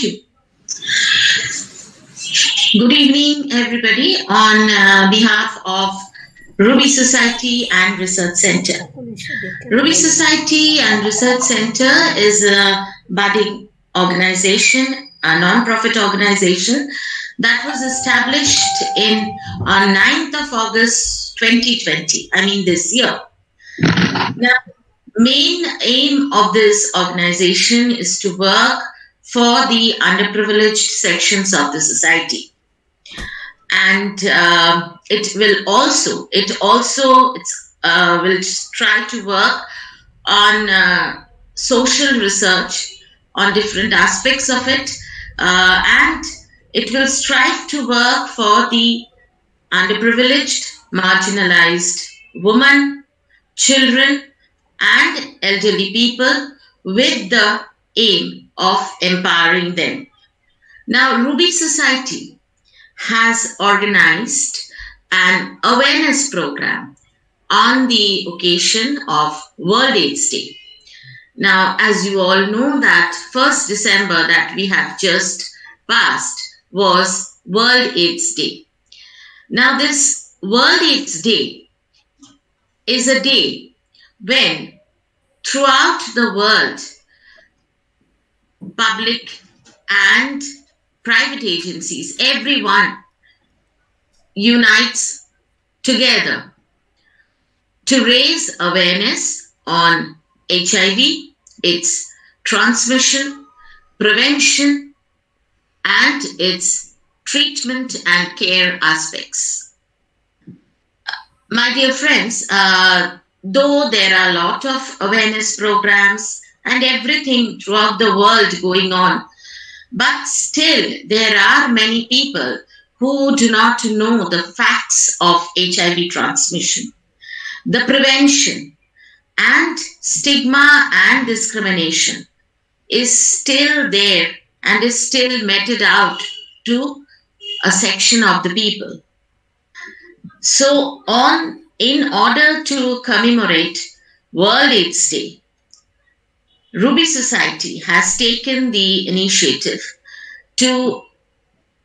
you. Good evening, everybody, on behalf of Ruby Society and Research Center. Ruby Society and Research Center is a budding organization, a non-profit organization that was established on 9th of August 2020, this year. Now, main aim of this organization is to work for the underprivileged sections of the society, and will try to work on social research on different aspects of it, and it will strive to work for the underprivileged, marginalized women, children, and elderly people with the aim of empowering them. Now, Ruby Society has organized an awareness program on the occasion of World AIDS Day. Now, as you all know, that 1st December that we have just passed was World AIDS Day. Now, this World AIDS Day is a day when throughout the world, public and private agencies, everyone unites together to raise awareness on HIV, its transmission, prevention, and its treatment and care aspects. My dear friends, though there are a lot of awareness programs and everything throughout the world going on, but still there are many people who do not know the facts of HIV transmission, the prevention, and stigma and discrimination is still there and is still meted out to a section of the people. So, in order to commemorate World AIDS Day, Ruby Society has taken the initiative to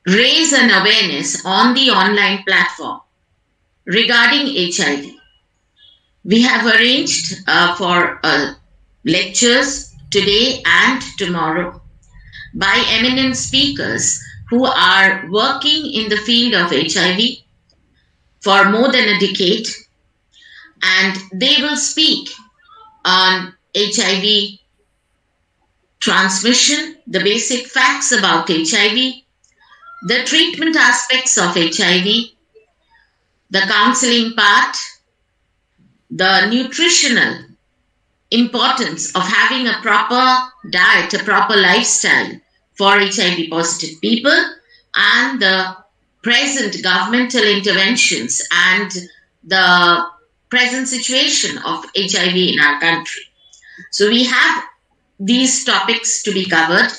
raise an awareness on the online platform regarding HIV. We have arranged for lectures today and tomorrow by eminent speakers who are working in the field of HIV for more than a decade, and they will speak on HIV transmission, the basic facts about HIV, the treatment aspects of HIV, the counseling part, the nutritional importance of having a proper diet, a proper lifestyle for HIV positive people, and the present governmental interventions and the present situation of HIV in our country. So we have these topics to be covered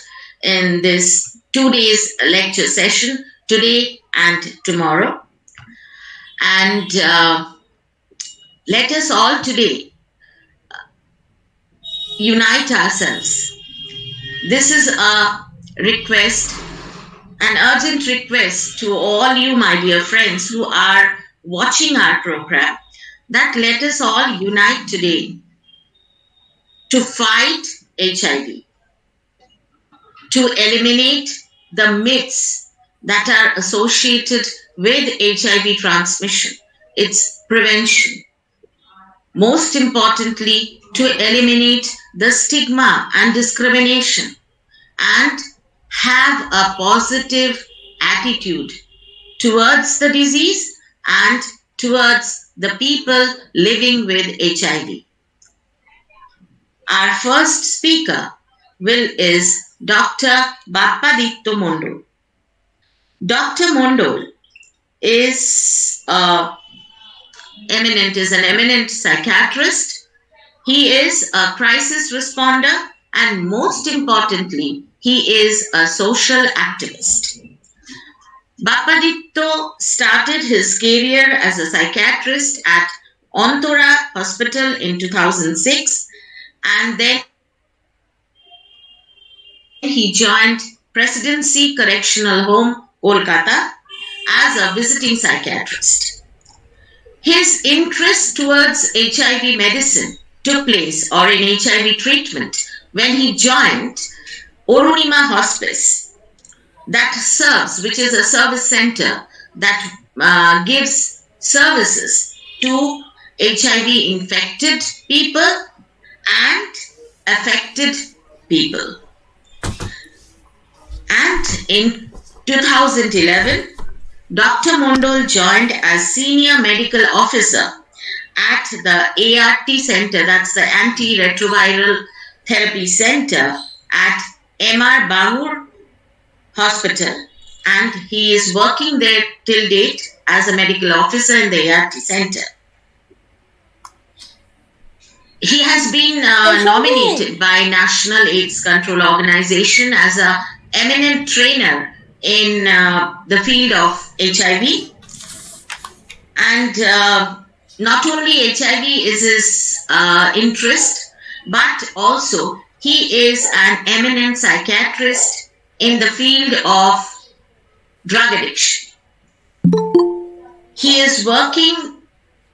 in this 2 days lecture session, today and tomorrow. And let us all today unite ourselves. This is a request, an urgent request to all you, my dear friends, who are watching our program, that let us all unite today to fight HIV, to eliminate the myths that are associated with HIV transmission, its prevention. Most importantly, to eliminate the stigma and discrimination and have a positive attitude towards the disease and towards the people living with HIV. Our first speaker is Dr. Bappaditto Mondol. Dr. Mondol is an eminent psychiatrist. He is a crisis responder, and most importantly, he is a social activist. Bappaditto started his career as a psychiatrist at Ontora Hospital in 2006, and then he joined Presidency Correctional Home, Kolkata, as a visiting psychiatrist. His interest towards HIV medicine took place, or in HIV treatment, when he joined Orunima Hospice, which is a service center that gives services to HIV infected people and affected people. And in 2011, Dr. Mondol joined as senior medical officer at the ART center, that's the antiretroviral therapy center at MR Bangur Hospital, and he is working there till date as a medical officer in the ART center. He has been nominated by National AIDS Control Organization as a eminent trainer in the field of HIV, and not only HIV is his interest, but also he is an eminent psychiatrist in the field of drug addiction. He is working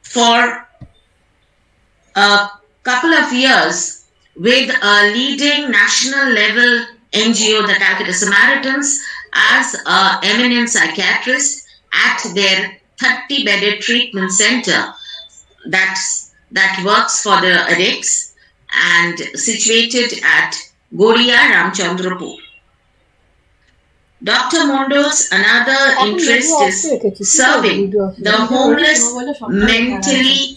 for a couple of years with a leading national level NGO, the Calcutta Samaritans, as an eminent psychiatrist at their 30-bedded treatment center that works for the addicts and situated at Goria, Ramchandrapur. Dr. Mondol's another interest is serving the homeless, mentally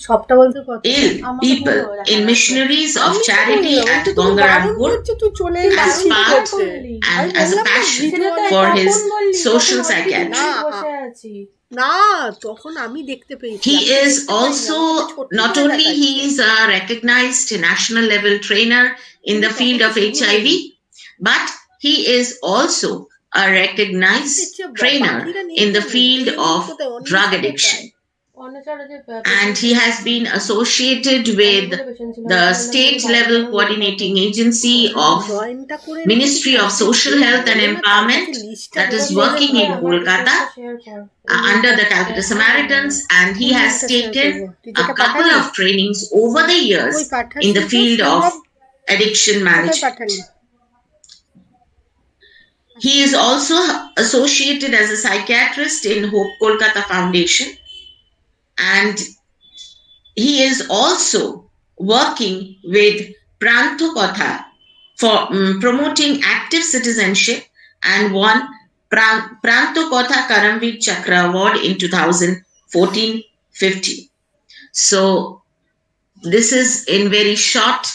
ill people in missionaries of charity at Gangarampur as part and as a passion for his social psychiatry. He is also, not only he is a recognized national level trainer in the field of HIV, but he is also a recognized trainer in the field of drug addiction. And he has been associated with the state level coordinating agency of Ministry of Social Health and Empowerment that is working in Kolkata under the Calcutta Samaritans, and he has taken a couple of trainings over the years in the field of addiction management. He is also associated as a psychiatrist in Hope Kolkata Foundation, and he is also working with Pranto Kotha for promoting active citizenship and won Pranto Kotha Karamveer Chakra Award in 2014-15. So this is in very short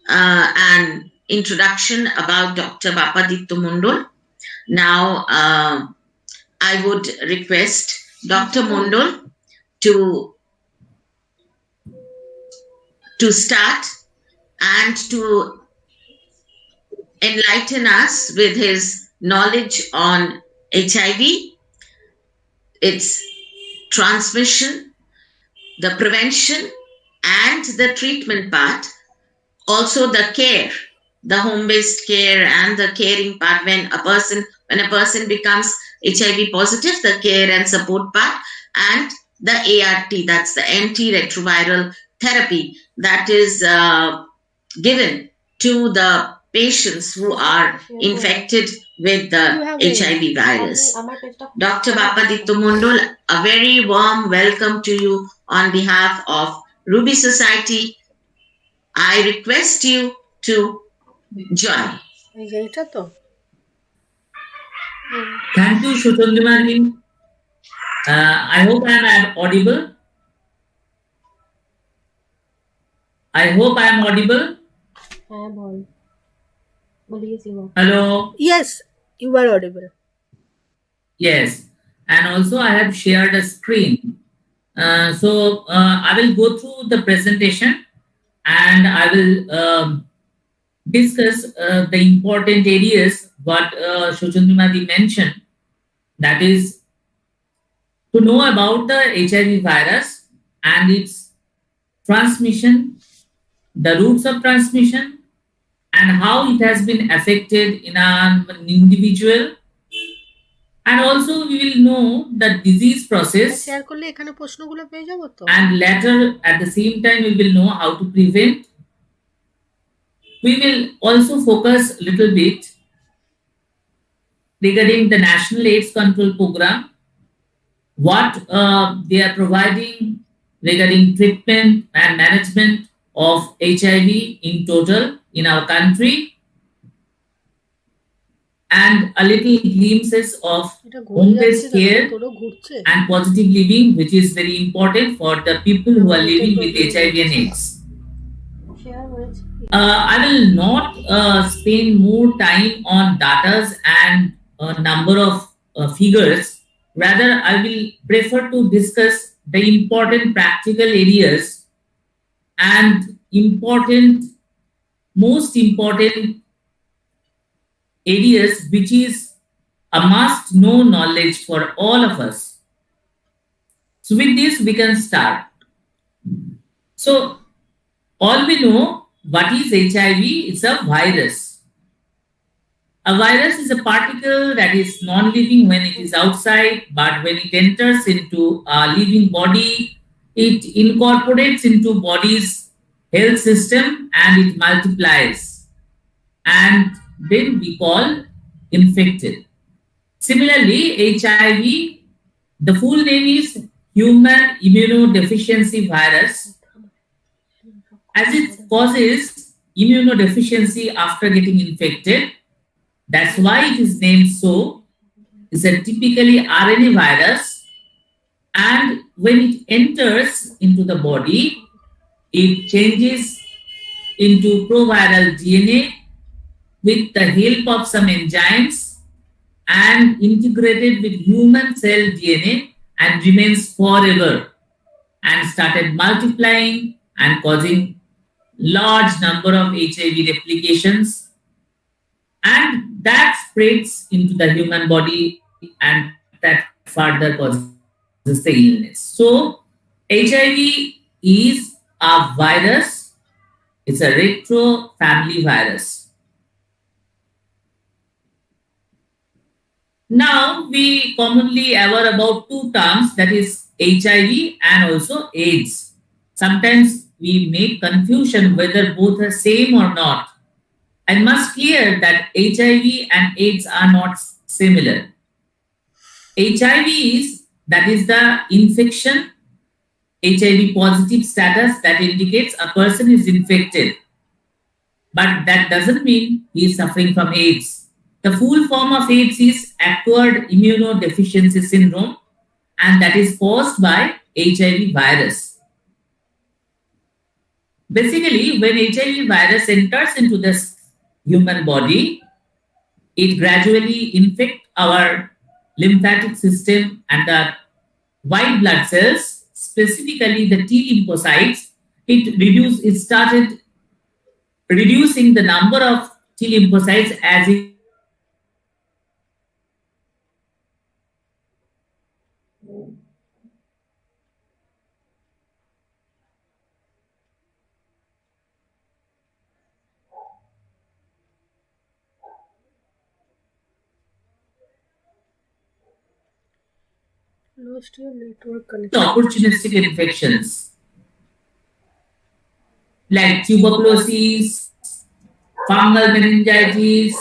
an introduction about Dr. Bapaditya Mondol. Now I would request Dr. Mondol to start and to enlighten us with his knowledge on HIV, its transmission, the prevention, and the treatment part, also the care, the home-based care and the caring part when a person becomes HIV positive, the care and support part, and the ART, that's the antiretroviral therapy that is given to the patients who are infected with the HIV virus. Dr. Bapaditya Mondol, a very warm welcome to you on behalf of Ruby Society. I request you to join. Thank you, Shutandimani. I hope I am audible. Hello. Yes, you are audible. Yes, and also I have shared a screen. So I will go through the presentation and I will discuss the important areas what Shochandimadi mentioned, that is to know about the HIV virus and its transmission, the routes of transmission, and how it has been affected in an individual. And also we will know the disease process, share করলে এখানে প্রশ্নগুলো পেয়ে যাবো তো and later at the same time we will know how to prevent. We will also focus a little bit regarding the National AIDS Control Program, what they are providing regarding treatment and management of HIV in total in our country, and a little glimpses of এটা ঘুরে home-based যাচ্ছে কেন care তোরও ঘুরছে and positive living, which is very important for the people who are living with HIV and AIDS. Share হয়েছে I will not spend more time on data and number of figures. Rather, I will prefer to discuss the important practical areas and most important areas which is a must know knowledge for all of us. So with this we can start. So all we know what is HIV. It's a virus. A virus is a particle that is non-living when it is outside, but when it enters into a living body, it incorporates into body's health system and it multiplies. And then we call infected. Similarly, HIV, the full name is human immunodeficiency virus, as it causes immunodeficiency after getting infected. That's why it is named so. It's a typically RNA virus, and when it enters into the body, it changes into proviral DNA with the help of some enzymes and integrated with human cell DNA and remains forever and started multiplying and causing large number of HIV replications, and that spreads into the human body and that further causes the illness. So HIV is a virus. It's a retro family virus. Now we commonly aware about two terms, that is HIV and also AIDS. Sometimes we make confusion whether both are same or not. I must clear that HIV and AIDS are not similar. HIV is, that is the infection, HIV positive status that indicates a person is infected. But that doesn't mean he is suffering from AIDS. The full form of AIDS is acquired immunodeficiency syndrome, and that is caused by HIV virus. Basically, when HIV virus enters into the human body, it gradually infects our lymphatic system and the white blood cells, specifically the T lymphocytes. It started reducing the number of T lymphocytes as it lost your network connection opportunistic infections like tuberculosis, fungal meningitis,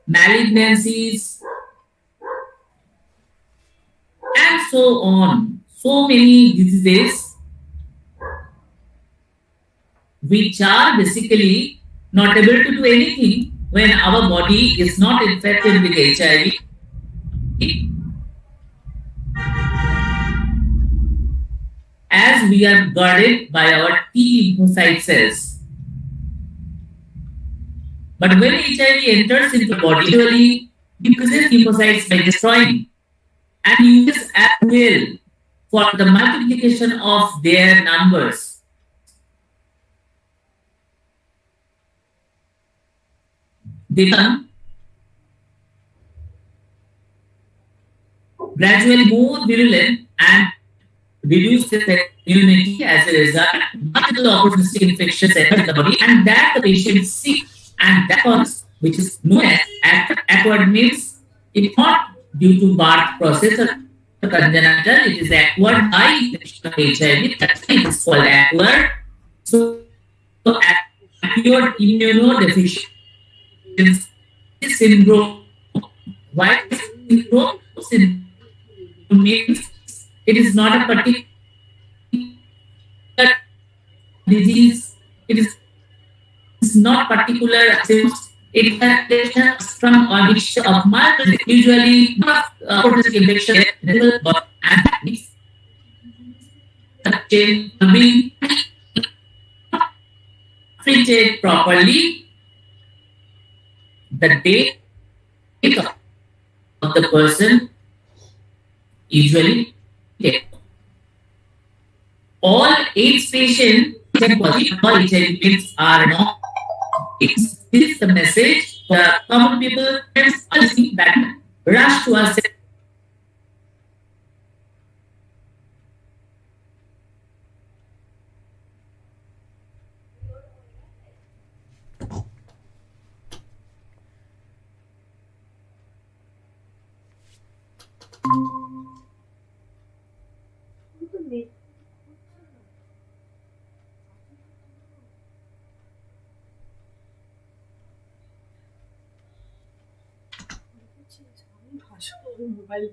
malignancies, and so on. So many diseases which are basically not able to do anything when our body is not infected with HIV, as we are guarded by our T lymphocyte cells. But when HIV enters into the body, it usually increases lymphocytes by destroying and uses as well for the multiplication of their numbers. They become gradually more virulent and reduce their immunity as a result, multiple opportunistic infections enter the body, and that the patient is sick, and that cause, which is known as acquired, means it's not due to birth process or congenital, it is acquired by infection of HIV. That's why it is called acquired. So, acquired immunodeficiency syndrome. Why syndrome? Syndrome means it is not a particular disease. It is not particular symptoms. It is a strong or mixture of multiple, usually opportunistic infection, and that means the chain being treated properly, the date of the person usually take. All AIDS patients all HIV patients are not AIDS. This is the message for common people that rush to us. Mobile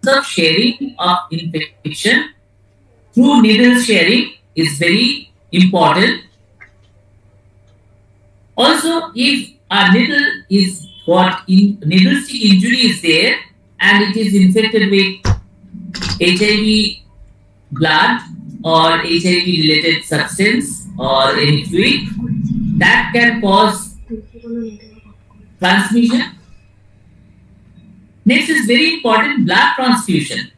of sharing of infection through needle sharing is very important. Also, if a needle is got in needle stick injury is there and it is infected with HIV blood or HIV related substance or any fluid, that can cause transmission. Next is very important, blood transfusion.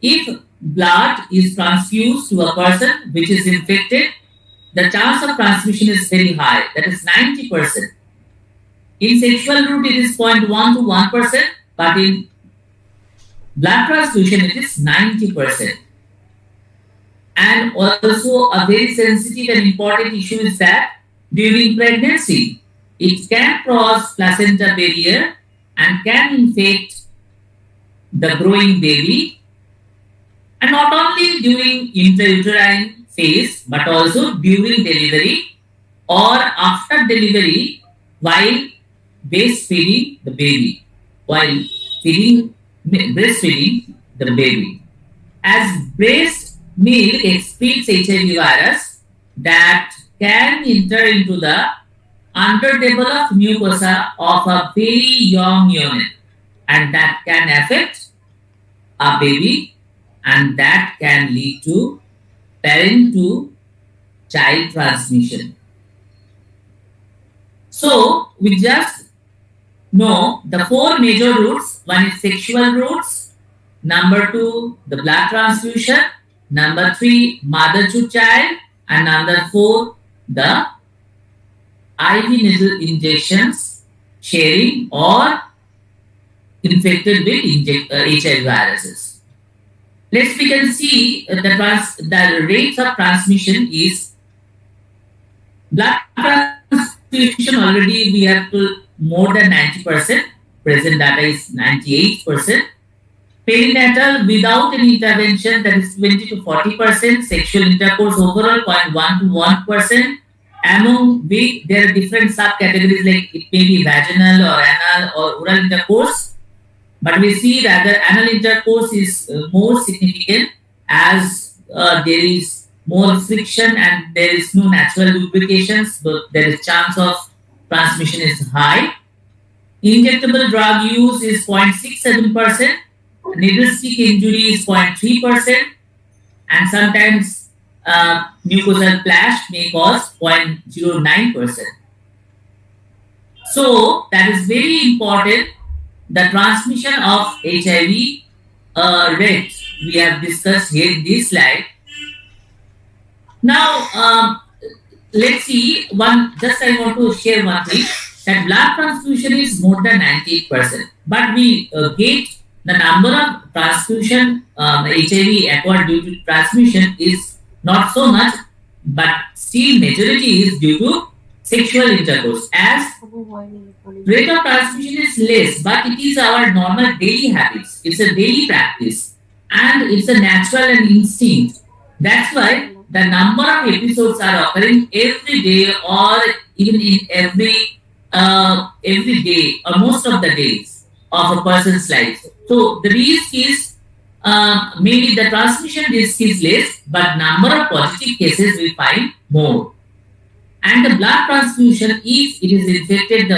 If blood is transfused to a person which is infected, the chance of transmission is very high, that is 90%. In sexual route, it is 0.1 to 1%, but in blood transfusion, it is 90%. And also, a very sensitive and important issue is that during pregnancy, it can cross placenta barrier and can infect the growing baby, and not only during intrauterine phase but also during delivery or after delivery while breastfeeding the baby, while breastfeeding the baby. As breast milk excretes HIV virus that can enter into the underdeveloped mucosa of a very young unit, and that can affect a baby, and that can lead to parent to child transmission. So we just know the four major routes. One is sexual routes. Number two, the blood transfusion. Number three, mother to child. And number four, the IV needle injections, sharing or infected with HIV viruses. Let's we can see the rates of transmission is blood transfusion already we have to more than 90%. Present data is 98%. Perinatal without any intervention that is 20 to 40%. Sexual intercourse overall 0.1 to 1%. Among which there are different subcategories like it may be vaginal or anal or oral intercourse. But we see that the anal intercourse is more significant as there is more friction and there is no natural lubrication, so there is chance of transmission is high. Injectable drug use is 0.67%, needle stick injury is 0.3%, and sometimes mucosal flash may cause 0.09%. So that is very important. The transmission of HIV rate we have discussed here in this slide. Now, let's see one. Just I want to share one thing that blood transfusion is more than 98%, but we get the number of transfusion HIV acquired due to transmission is not so much, but still majority is due to sexual intercourse. As rate of transmission is less, but it is our normal daily habits. It's a daily practice, and it's a natural and instinct. That's why the number of episodes are occurring every day, or even in every day, or most of the days of a person's life. So the risk is maybe the transmission risk is less, but number of positive cases we find more. And the blood transfusion, if it is infected,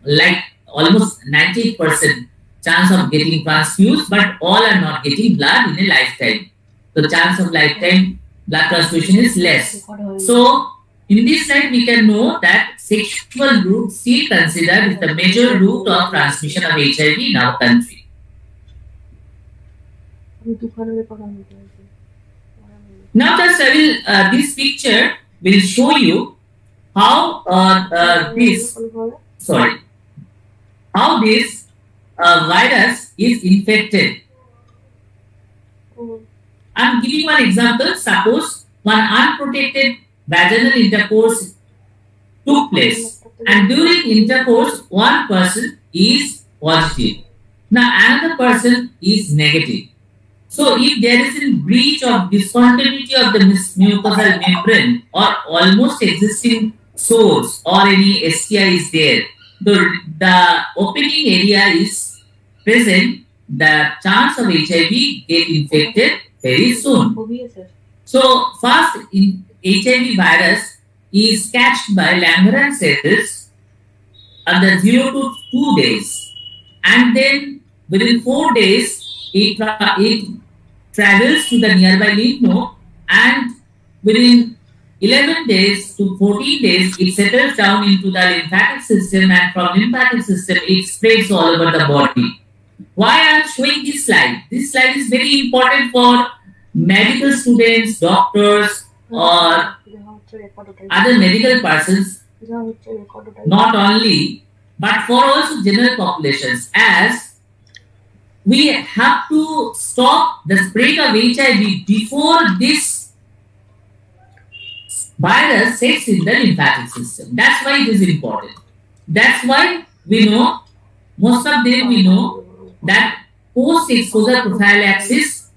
like almost 98% chance of getting transfused, but all are not getting blood in a lifetime. The chance of lifetime blood transfusion is less. So in this slide, we can know that sexual route still considered is the major route of transmission of HIV in our country. Now, just I will this picture will show you how this virus is infected. I'm giving one example. Suppose one unprotected vaginal intercourse took place, and during intercourse, one person is positive. Now, another person is negative. So, if there is a breach of discontinuity of the mucosal membrane or almost existing source or any STI is there, the opening area is present, the chance of HIV get infected very soon. So, first in HIV virus is catched by Langerhans cells under 0 to 2 days, and then within 4 days it travels to the nearby lymph node, and within 11 days to 14 days it settles down into the lymphatic system, and from lymphatic system it spreads all over the body. Why I am showing this slide? This slide is very important for medical students, doctors, or other medical persons, not only, but for also general populations, as we have to stop the spread of HIV before this virus sets in the lymphatic system. That's why it is important. That's why we know, most of them we know, that post-exposure prophylaxis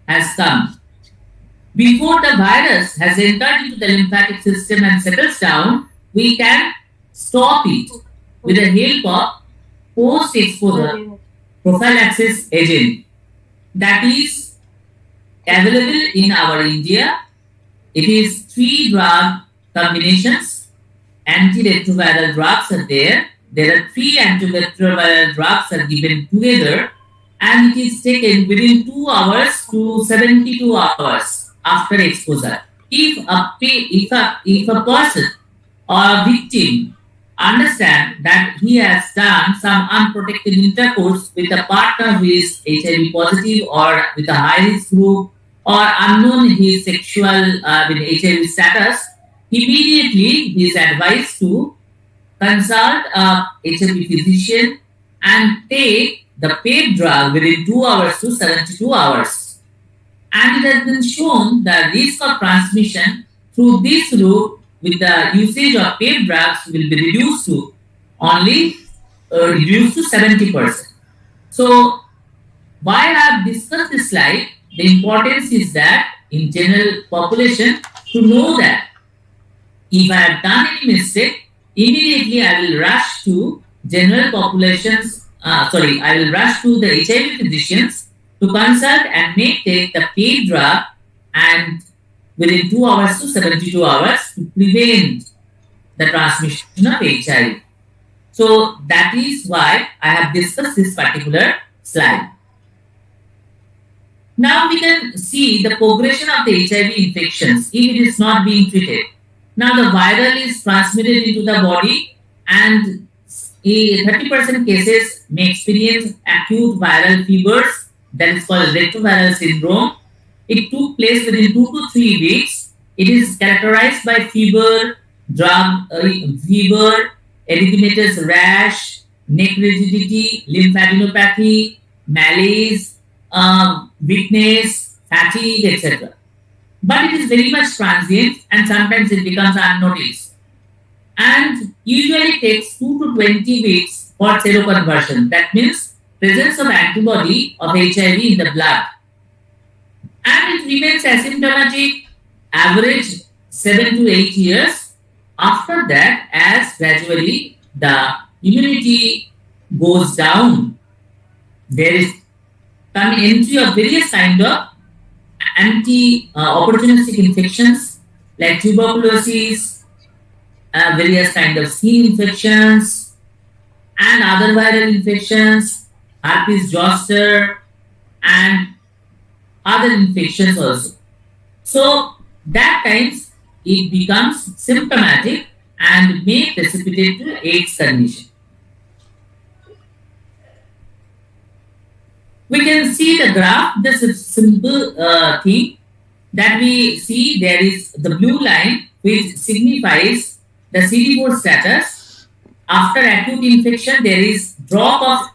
has come. Before the virus has entered into the lymphatic system and settles down, we can stop it with the help of post-exposure prophylaxis agent that is available in our India. It is 3 drug combinations. Antiretroviral drugs are there. There are 3 antiretroviral drugs are given together, and it is taken within 2 hours to 72 hours after exposure. If a person or a victim understand that he has done some unprotected intercourse with a partner who is HIV positive or with a high risk group or unknown his sexual with HIV status, immediately he is advised to consult a HIV physician and take the paid drug within 2 hours to 72 hours. And it has been shown the risk of transmission through this route with the usage of paid drugs will be reduced to only reduced to 70%. So why I have discussed this slide, the importance is that in general population to know that if I have done any mistake, immediately I will rush to general populations, I will rush to the HIV physicians to consult and may take the paid drug and within 2 hours to 72 hours to prevent the transmission of HIV. So that is why I have discussed this particular slide. Now we can see the progression of the HIV infections if it is not being treated. Now the viral is transmitted into the body and 30% cases may experience acute viral fevers, that is called retroviral syndrome. It took place within 2 to 3 weeks. It is characterized by fever, erythematous rash, neck rigidity, lymphadenopathy, malaise, weakness, fatigue, etc. But it is very much transient and sometimes it becomes unnoticed. And usually takes 2 to 20 weeks for seroconversion. That means presence of antibody of HIV in the blood. And it remains asymptomatic, average 7 to 8 years. After that, as gradually the immunity goes down, there is an entry of various kind of opportunistic infections like tuberculosis, various kind of skin infections, and other viral infections, herpes zoster, and other infections also. So that times it becomes symptomatic and may precipitate to AIDS condition. We can see the graph. This is simple thing that we see there is the blue line which signifies the CD4 status. After acute infection, there is drop of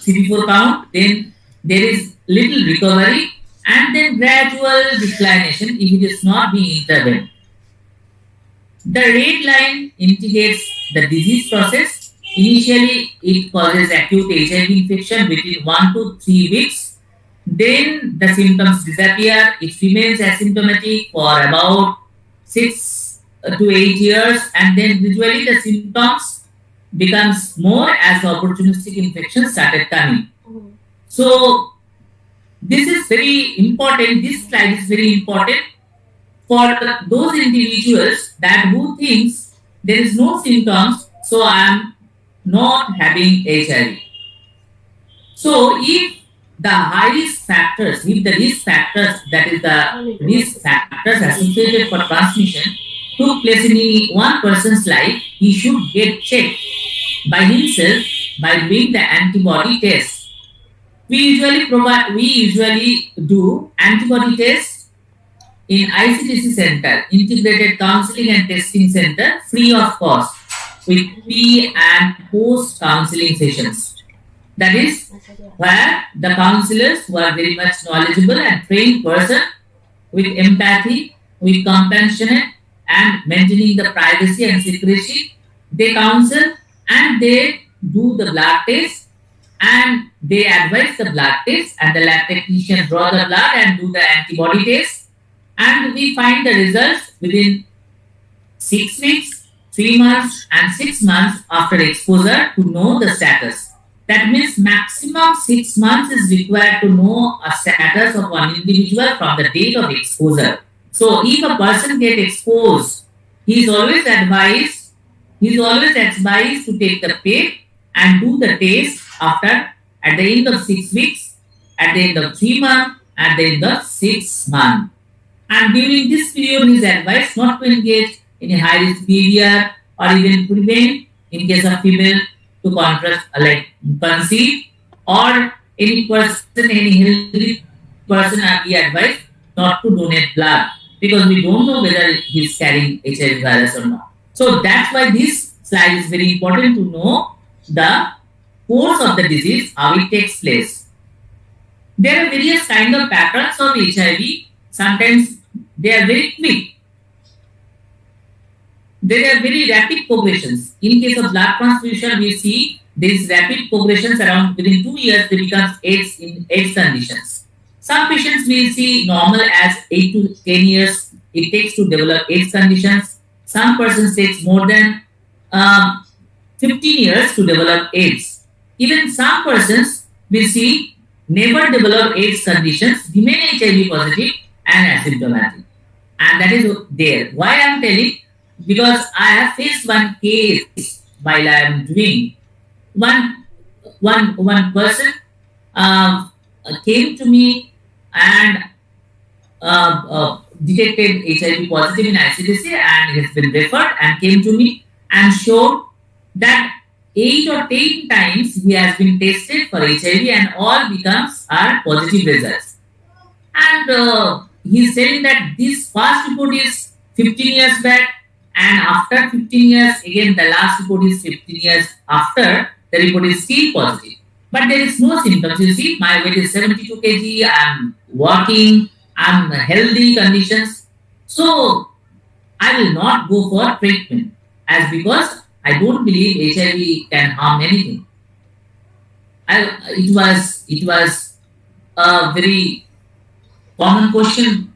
CD4 count, then there is little recovery, and then gradual declination if it is not being intervened. The red line indicates the disease process. Initially, it causes acute HIV infection within 1 to 3 weeks. Then the symptoms disappear. It remains asymptomatic for about 6 to 8 years, and then gradually the symptoms becomes more as opportunistic infections started coming. So this is very important. This slide is very important for those individuals that who thinks there is no symptoms, so I am not having HIV. So if the high risk factors, if the risk factors, that is the risk factors associated for transmission took place in one person's life, he should get checked by himself by doing the antibody test. We usually do antibody test in ICTC Center, Integrated Counseling and Testing Center, free of cost, with pre and post counseling sessions. That is where the counselors who are very much knowledgeable and trained person with empathy, with compassionate and maintaining the privacy and secrecy, they counsel and they do the blood test and they advise the blood test, and the lab technician draw the blood and do the antibody test, and we find the results within 6 weeks, 3 months and 6 months after exposure to know the status. That means maximum 6 months is required to know a status of one individual from the date of exposure. So if a person gets exposed, he is always advised to take the PEP and do the test at the end of 6 weeks, at the end of 3 months, at the end of 6 months. And during this period, he is advised not to engage in a high risk behavior or even prevent in case of female to contract like conceive, or any person, any healthy person are be advised not to donate blood because we don't know whether he's carrying HIV virus or not. So that's why this slide is very important to know the course of the disease, how it takes place. There are various kind of patterns of HIV. Sometimes they are very quick. There are very rapid progressions. In case of blood transfusion, we see there is rapid progressions around within 2 years they become AIDS in AIDS conditions. Some patients we see normal as 8 to 10 years it takes to develop AIDS conditions. Some persons takes more than 15 years to develop AIDS. Even some persons we see never develop AIDS conditions, remain HIV positive and asymptomatic. And that is there. Why I am telling? Because I have faced one case while I am doing. One person came to me and detected HIV positive in ICDC and has been referred and came to me and showed that 8 or 10 times he has been tested for HIV and all becomes are positive results. And he's saying that this first report is 15 years back, and after 15 years, again the last report is 15 years after, the report is still positive. But there is no symptoms. You see, my weight is 72 kg, I'm walking, I'm healthy conditions. So I will not go for treatment as because I don't believe HIV can harm anything. It was a very common question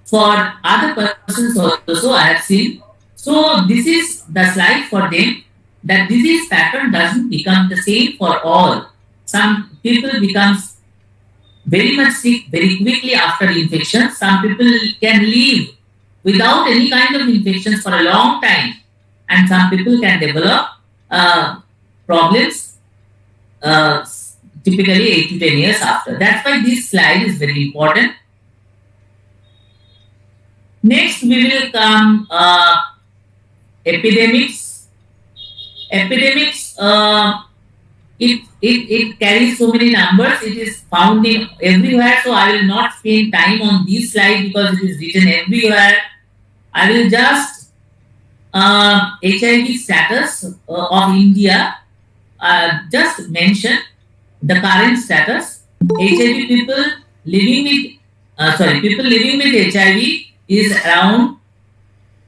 for other persons also I have seen. So this is the slide for them that disease pattern doesn't become the same for all. Some people becomes very much sick very quickly after infection. Some people can live without any kind of infections for a long time, and some people can develop problems typically 8 to 10 years after. That's why this slide is very important. Next, we will come epidemics. Epidemics, it carries so many numbers. It is found in everywhere. So I will not spend time on this slide because it is written everywhere. I will just HIV status of India. Just mention the current status. HIV people living with HIV is around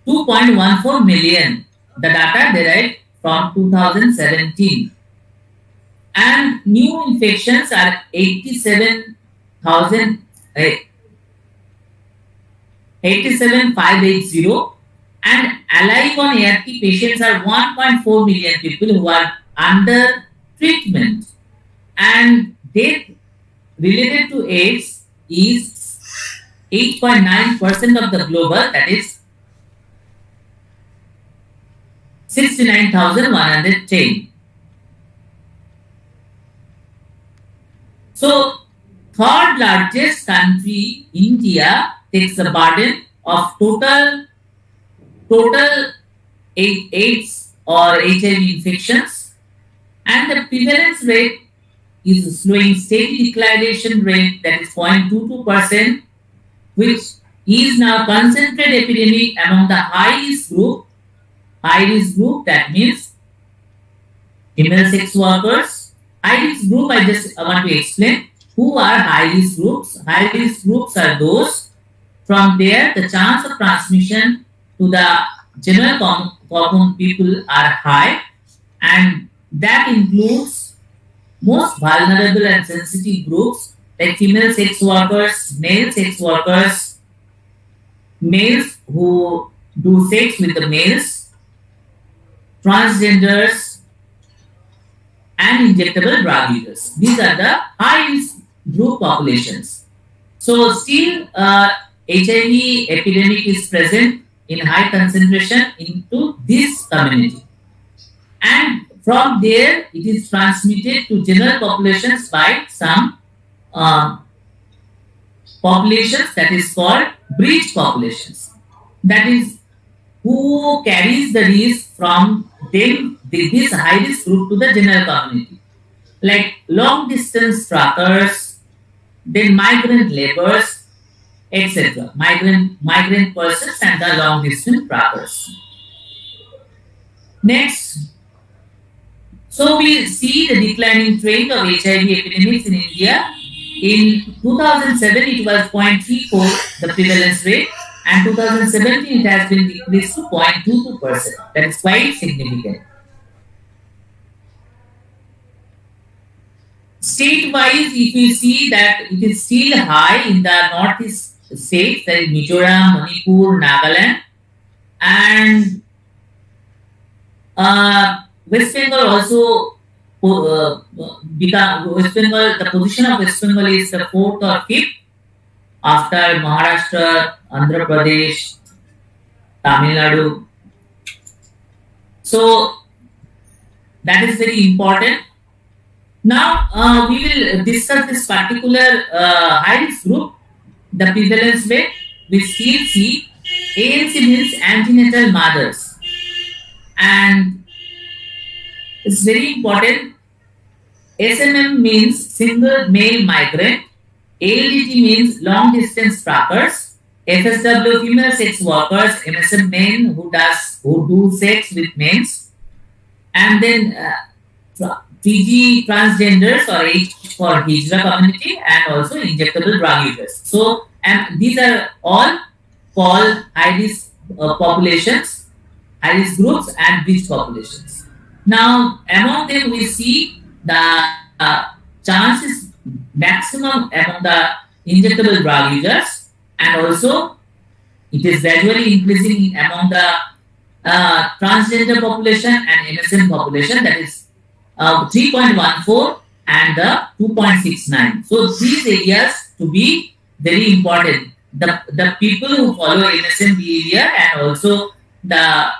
2.14 million. The data derived from 2017. And new infections are 87,580, and alive on ART patients are 1.4 million people who are under treatment, and death related to AIDS is 8.9% of the global, that is 69,110. So, third largest country, India, takes the burden of total AIDS or HIV infections, and the prevalence rate is slowing steady declination rate, that is 0.22%, which is now concentrated epidemic among the high risk group. High risk group, that means female sex workers. High risk group, I want to explain who are high risk groups. High risk groups are those from there the chance of transmission to the general common people are high, and that includes most vulnerable and sensitive groups like female sex workers, male sex workers, males who do sex with the males, transgenders, and injectable drug users. These are the high risk group populations. So still HIV epidemic is present in high concentration into this community. And from there it is transmitted to general populations by some populations that is called breach populations. That is who carries the risk from them this high risk group to the general community, like long distance truckers, then migrant laborers, etc. Migrant persons and the long distance truckers. Next, so we see the declining trend of HIV epidemics in India. In 2007, it was 0.34 the prevalence rate, and 2017 it has been decreased to 0.22%. That is quite significant. State-wise, if you see that it is still high in the northeast states, that is Mizoram, Manipur, Nagaland, and West Bengal also West Bengal. The position of West Bengal is the fourth or fifth after Maharashtra, Andhra Pradesh, Tamil Nadu. So that is very important. Now we will discuss this particular high risk group, the prevalence rate. We still see ANC means antenatal mothers, and it's very important. SMM means single male migrant. ALDT means long distance truckers. FSW female sex workers. MSM men who do sex with men. And then TG transgenders or H for Hijra community, and also injectable drug users. So, and these are all called high risk populations, high risk groups, and rich populations. Now, among them, we see the chance is maximum among the injectable drug users, and also it is gradually increasing among the transgender population and MSM population, that is 3.14 and the 2.69. So these areas to be very important. The people who follow MSM behavior and also the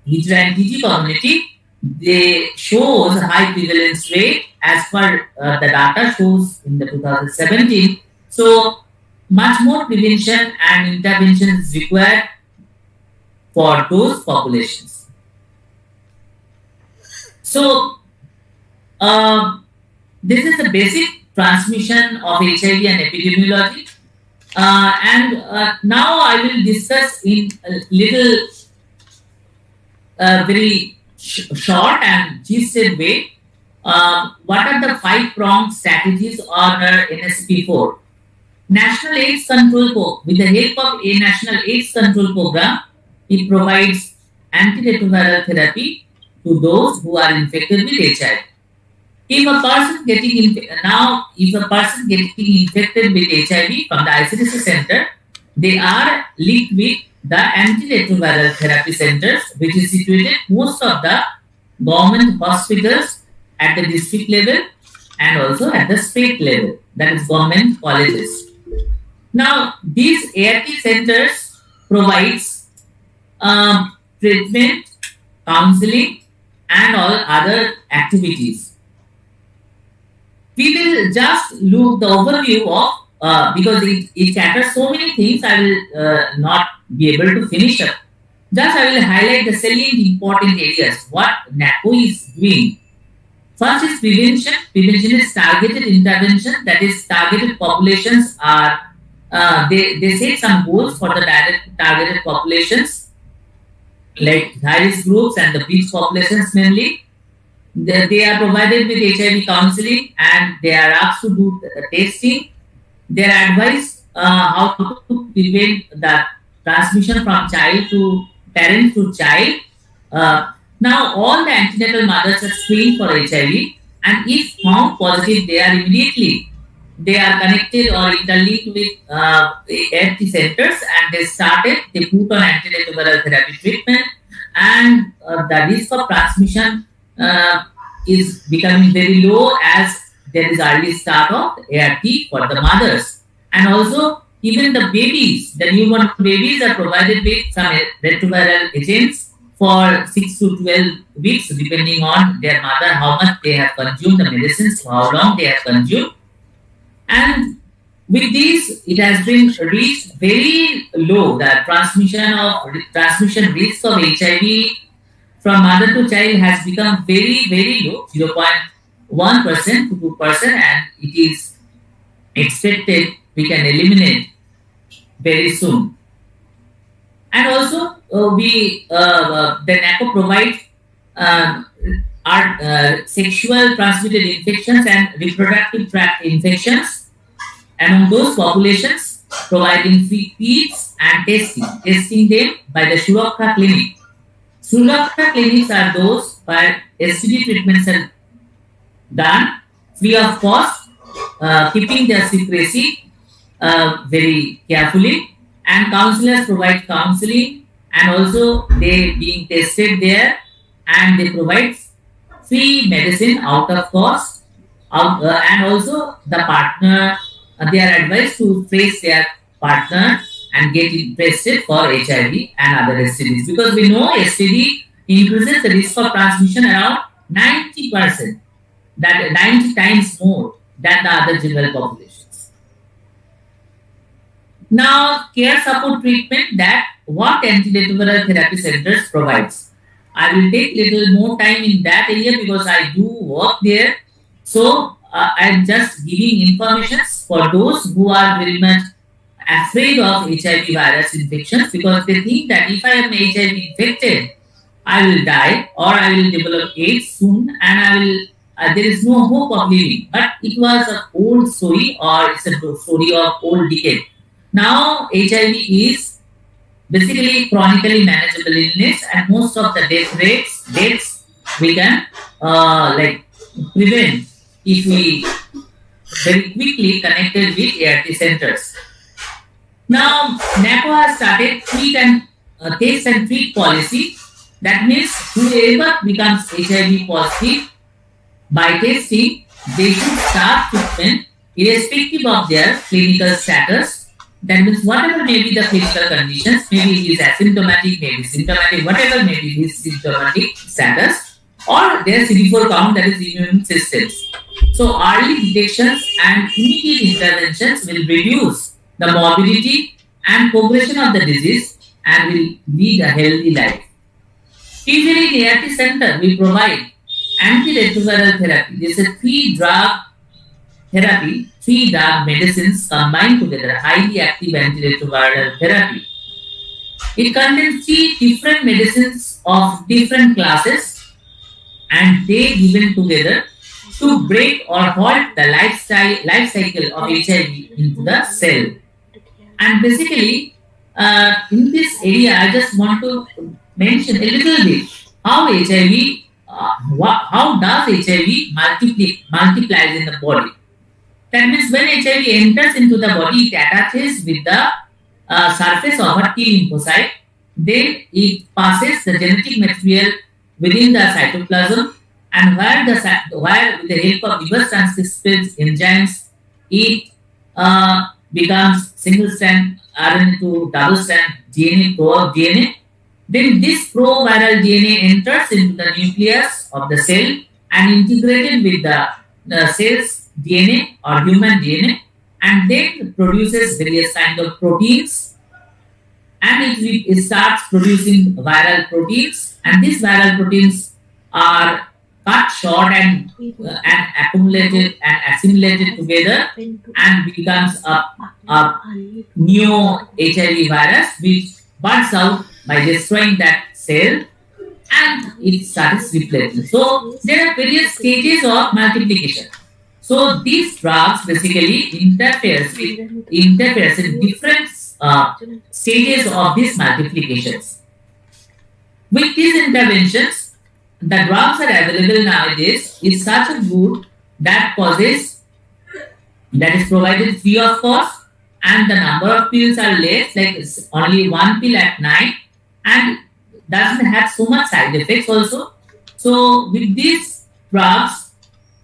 Hijra and TG community, they shows high prevalence rate as per the data shows in the 2017. So much more prevention and intervention is required for those populations. So this is the basic transmission of HIV and epidemiology. Now I will discuss in a little very short and gisted way what are the 5-pronged strategies under NSP4. National AIDS Control Program. With the help of a National AIDS Control Program, it provides antiretroviral therapy to those who are infected with HIV. If a person getting infected with HIV from the ICDC center, they are linked with the antiretroviral therapy centers, which is situated most of the government hospitals at the district level and also at the state level, that is government colleges. Now, these ART centers provides treatment, counseling, and all other activities. We will just look the overview of because it caters so many things. I will not be able to finish up. Just I will highlight the salient important areas what NACO is doing. First is prevention. Prevention is targeted intervention. That is, targeted populations are they set some goals for the targeted populations, like high risk groups and the breach populations mainly. They are provided with HIV counseling and they are asked to do testing. They are advised how to prevent the transmission from child to parent to child. Now, all the antenatal mothers are screened for HIV, and if found positive, they are connected or interlinked with ART centers, and they put on antiretroviral therapy treatment, and the risk of transmission is becoming very low as there is early start of ART for the mothers. And also, even the babies, the newborn babies are provided with some retroviral agents for 6 to 12 weeks, depending on their mother, how much they have consumed the medicines, how long they have consumed. And with this, it has been reached very low, the transmission risk of HIV from mother to child has become very, very low, 0.1% to 2%, and it is expected we can eliminate very soon. And also, the NACO provides uh, sexual transmitted infections and reproductive tract infections among those populations, providing free kits and testing them by the Suraksha Clinic. Suraksha clinics are those where STD treatments are done free of cost, keeping their secrecy very carefully, and counselors provide counseling, and also they being tested there, and they provide free medicine out of cost, and also the partner, they are advised to trace their partner and get tested for HIV and other STDs, because we know STD increases the risk of transmission around 90%, that 90 times more than the other general populations. Now, care support treatment, that what antiretroviral therapy centers provides. I will take little more time in that area because I do work there. So I'm just giving information for those who are very much afraid of HIV virus infections, because they think that if I am HIV infected, I will die or I will develop AIDS soon, and I will. There is no hope of living. But it was an old story, or it's a story of old decade. Now HIV is basically chronically manageable illness, and most of the deaths we can like prevent if we very quickly connected with ART centers. Now NAPO has started treat and test and treat policy. That means whoever becomes HIV positive, by testing, they should start treatment irrespective of their clinical status. That means whatever may be the clinical conditions, maybe it is asymptomatic, maybe symptomatic, whatever may be his symptomatic status, or their CD4 count, that is immune systems. So early detections and immediate interventions will reduce the morbidity and progression of the disease and will lead a healthy life. Usually in ART center, we provide antiretroviral therapy. This is a three-drug therapy, three drug medicines combined together, highly active antiretroviral therapy. It contains three different medicines of different classes, and they given together to break or halt the life cycle of HIV into the cell. And basically, in this area, I just want to mention a little bit how HIV, how does HIV multiplies in the body. That means when HIV enters into the body, it attaches with the surface of a T lymphocyte. Then it passes the genetic material within the cytoplasm, and where with the help of reverse transcriptase enzymes, it becomes single strand RNA to double strand DNA, pro DNA. Then this pro-viral DNA enters into the nucleus of the cell and integrated with the cell's DNA or human DNA, and then produces various kinds of proteins, and it starts producing viral proteins, and these viral proteins are cut short and accumulated and assimilated together and becomes a new HIV virus which bursts out by destroying that cell, and it starts replacing. So there are various stages of multiplication. So these drugs basically interferes in different stages of these multiplications. With these interventions, the drugs are available nowadays is such a good that is provided free of cost, and the number of pills are less, like it's only one pill at night, and doesn't have so much side effects also. So with these drugs,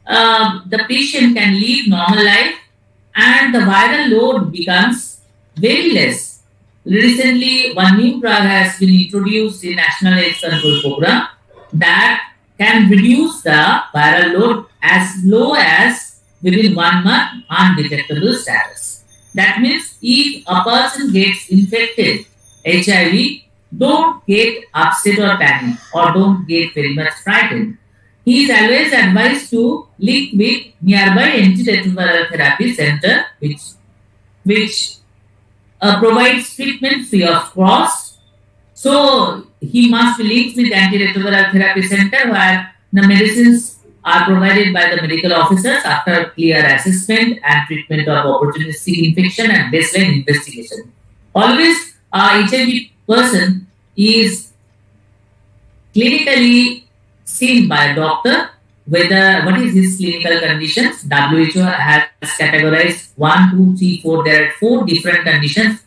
the patient can live normal life and the viral load becomes very less. Recently, one new drug has been introduced in National AIDS Control Program that can reduce the viral load as low as within 1 month undetectable status. That means if a person gets infected HIV, don't get upset or panic or don't get very much frightened. He is always advised to link with nearby antiretroviral therapy center, which provides treatment free of cost. So he must be linked with antiretroviral therapy center where the medicines are provided by the medical officers after clear assessment and treatment of opportunistic infection and baseline investigation. Always, a HIV person is clinically seen by a doctor whether what is his clinical conditions. WHO has categorized 1, 2, 3, 4. There are 4 different conditions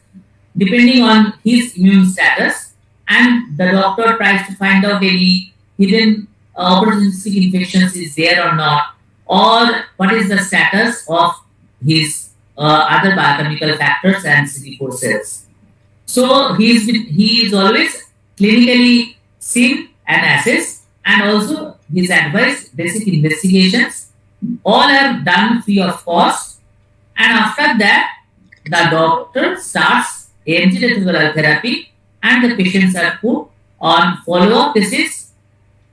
depending on his immune status, and the doctor tries to find out any hidden opportunistic infections is there or not, or what is the status of his other biochemical factors and CD4 cells. So he is always clinically seen and assessed, and also his advice basic investigations all are done free of cost. And after that, the doctor starts antiretroviral therapy, and the patients are put on follow-up basis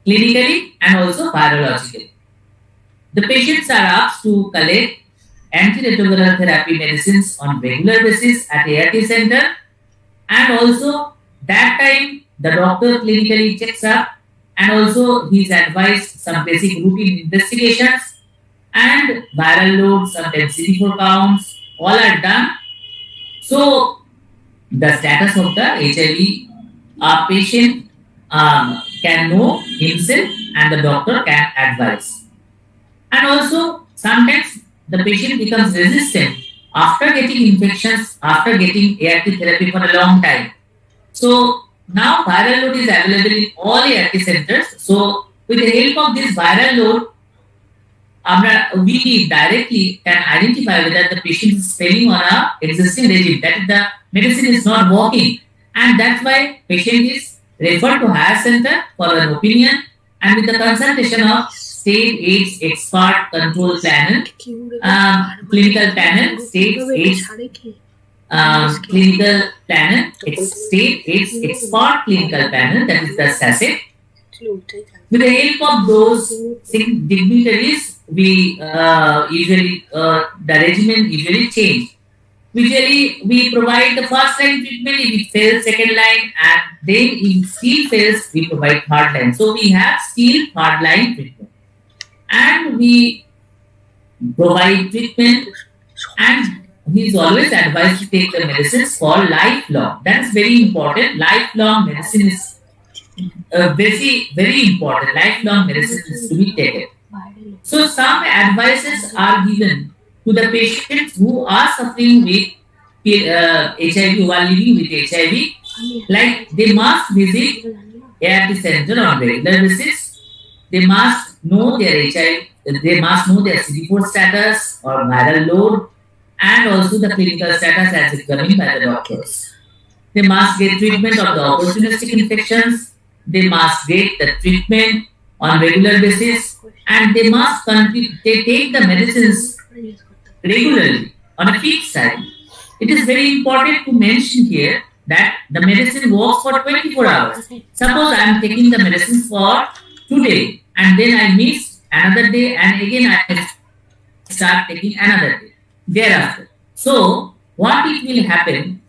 clinically and also virologically. The patients are asked to collect antiretroviral therapy medicines on regular basis at ART center, and also that time the doctor clinically checks up, and also he's advised some basic routine investigations and viral loads, sometimes CD4 counts, all are done. So the status of the HIV patient can know himself, and the doctor can advise. And also sometimes the patient becomes resistant after getting infections, after getting ART therapy for a long time. So now viral load is available in all ART centers. So with the help of this viral load, we directly can identify whether the patient is failing on a existing regime, that is the medicine is not working, and that's why patient is referred to higher center for an opinion, and with the consultation of state AIDS expert control panel, clinical panel, state AIDS clinical panel, state AIDS expert clinical panel, that is the SACET. With the help of those dignitaries, we usually the regimen usually change. Usually, we provide the first line treatment. If it fails, second line, and then if still fails, we provide third line. So we have still third line treatment, and we provide treatment, and he is always advised to take the medicines for lifelong. That is very important. Lifelong medicine is very important. Lifelong medicine is to be taken. So some advices are given to the patients who are suffering with HIV, who are living with HIV, like they must visit ART center on regular basis. They must know their HIV, they must know their CD4 status or viral load, and also the clinical status as examined by the doctors. They must get treatment of the opportunistic infections. They must get the treatment on regular basis, and they must they take the medicines regularly on a fixed time. It is very important to mention here that the medicine works for 24 hours. Suppose I am taking the medicine for today, and then I miss another day, and again I start taking another day thereafter. So what it will happen,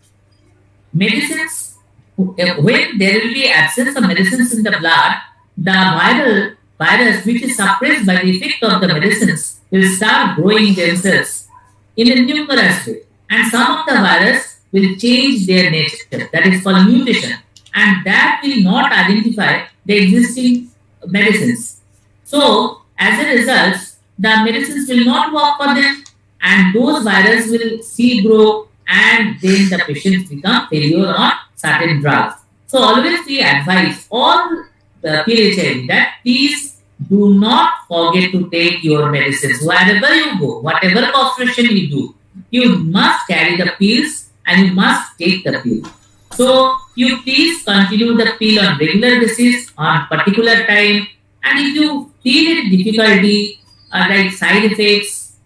medicines, when there will be absence of medicines in the blood, the viral virus which is suppressed by the effect of the medicines will start growing themselves in a numerous way, and some of the virus will change their nature, that is called mutation, and that will not identify the existing medicines. So as a result, the medicines will not work for them, and those viruses will still grow, and then the patients become failure on certain drugs. So always we advise all the PHIV that please do not forget to take your medicines wherever you go, whatever operation you do. You must carry the pills and you must take the pill. So you please continue the pill on regular basis on particular time, and if you feel any difficulty like side effects,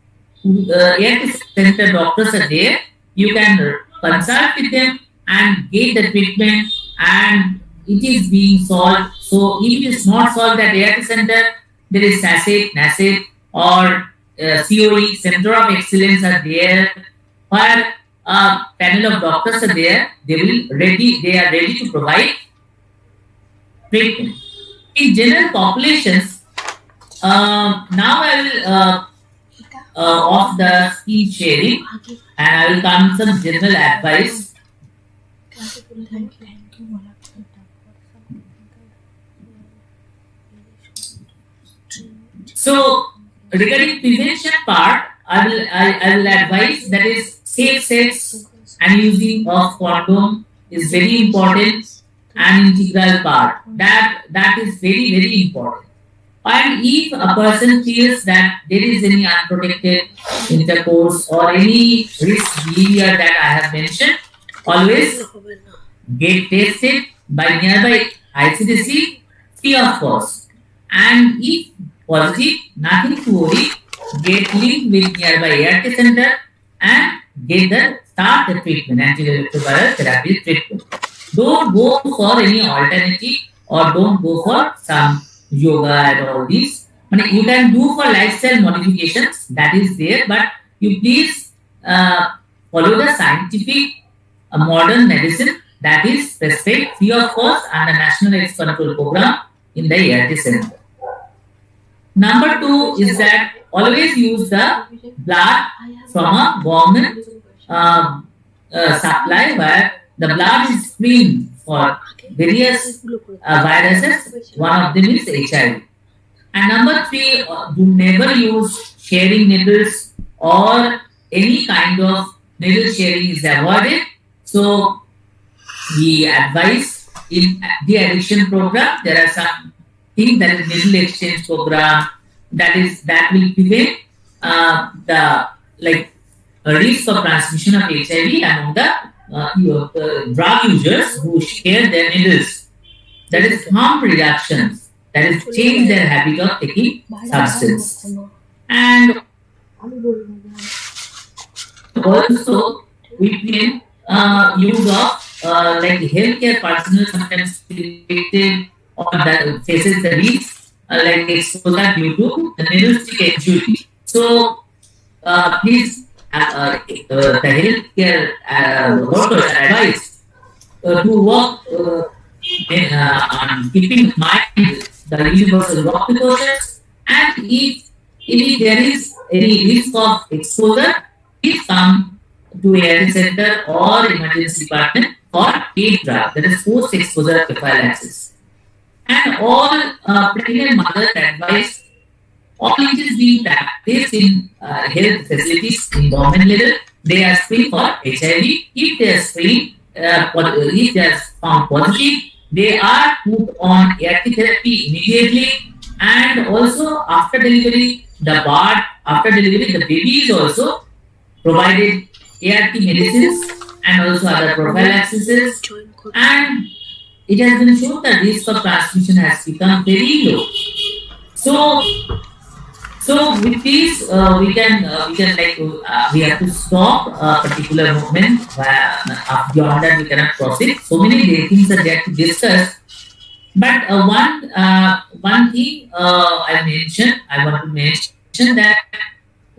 ART center doctors are there. You can consult with them and get the treatment and it is being solved. So if it is not solved at ART center, there is SACET, NACET, or COE, Center of Excellence are there, where a panel of doctors are there. They are ready to provide treatment. In general populations, now I will off the screen sharing, and I will come some general advice. So regarding prevention part, I will advise that is safe sex and using of condom is very important and integral part. That is very important. And if a person feels that there is any unprotected intercourse or any risk behavior that I have mentioned, always get tested by nearby ICDC free of cost. And if positive, nothing to worry, get linked with nearby ART center and get the start the treatment, antiretroviral therapy treatment. Don't go for any alternative or don't go for some yoga and all these. I mean, you can do for lifestyle modifications that is there, but you please follow the scientific modern medicine that is specific free of cost under National AIDS Control Program in the ART center. Number two is that always use the blood from a government supply where the blood is screened for various viruses. One of them is HIV. And number three, do never use sharing needles or any kind of needle sharing is avoided. So we advise in the addiction program there are some things that is needle exchange program that will prevent the like risk of transmission of HIV among the drug users who share their needles. That is harm reductions. That is change their habit of taking substance. And also we can use of like healthcare personnel sometimes affected or that faces the risk like exposure due to the needle stick injury. So please the healthcare workers are advised to work on keeping in mind the universal work precautions, and if there is any risk of exposure, please come to a center or emergency department for paid drug, that is post exposure prophylaxis. And all pregnant mothers advised all it is being practiced in health facilities in government level. They are screened for HIV. If they are screened, if they are found positive, they are put on ART therapy immediately. And also after delivery, after delivery, the baby is also provided ART medicines and also other prophylaxis. And it has been shown that risk of transmission has become very low. So with this, we can like we have to stop a particular movement. Beyond that, we cannot proceed. So many things are there to discuss. But one thing I want to mention that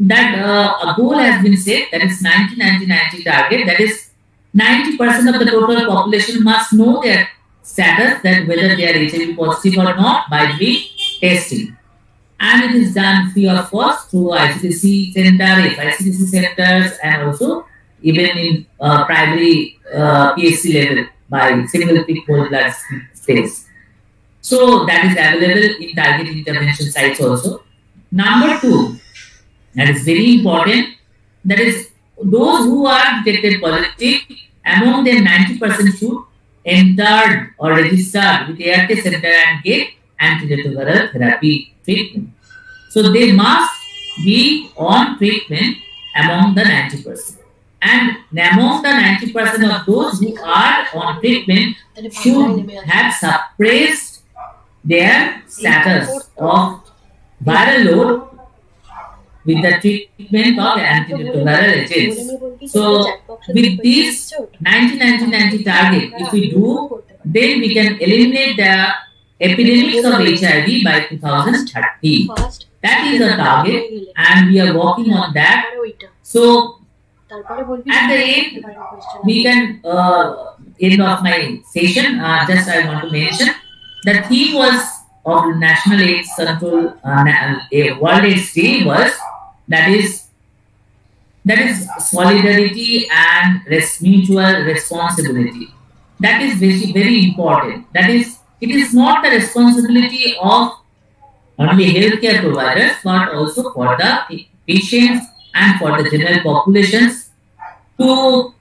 a goal has been set, that is 90-90-90 target. That is 90% of the total population must know their status, that whether they are HIV positive or not, by doing testing. And it is done free of cost through ICDC center, FICDC centers, and also even in primary PSC level by single peak whole blood states. So that is available in target intervention sites also. Number two, that is very important, that is those who are detected positive, among them 90% should enter or register with ART center and get antiretroviral therapy treatment. So they must be on treatment among the 90%. And among the 90% of those who are on treatment should have suppressed their status of viral load with the treatment of antiretroviral agents. So with this 90-90-90 target, if we do then we can eliminate the epidemics of HIV by 2030. First, That is a target, and we are working on that. So, at the end, we can end of my session. Just I want to mention the theme was of National AIDS Control World AIDS Day was that is solidarity and mutual responsibility. That is very very important. That is, it is not the responsibility of only healthcare providers but also for the patients and for the general populations to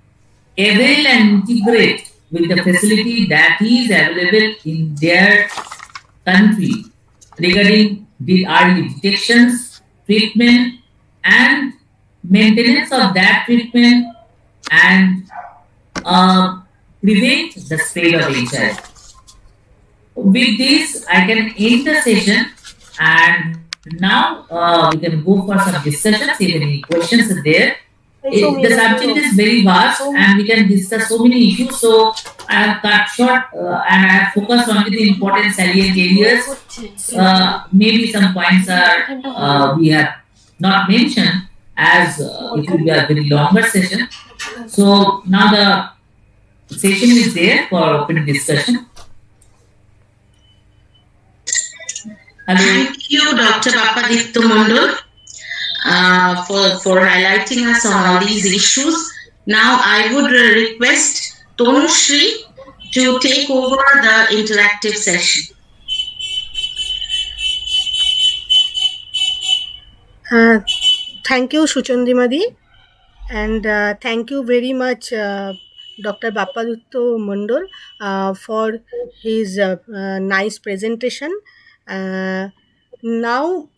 avail and integrate with the facility that is available in their country regarding the early detections, treatment, and maintenance of that treatment, and prevent the spread of HIV. With this, I can end the session, and now we can go for some discussions if any questions are there. The subject is very vast and we can discuss so many issues. So I have cut short and I have focused on the important salient areas. Maybe some points are we have not mentioned as it will be a very longer session. So now the session is there for open discussion. Hello. Thank you, Dr. Bappaditto Mondol, for highlighting us on all these issues. Now I would request Tonushri to take over the interactive session. Thank you, Suchandimadi, and thank you very much, Dr. Bappaditto Mondol, for his nice presentation. Now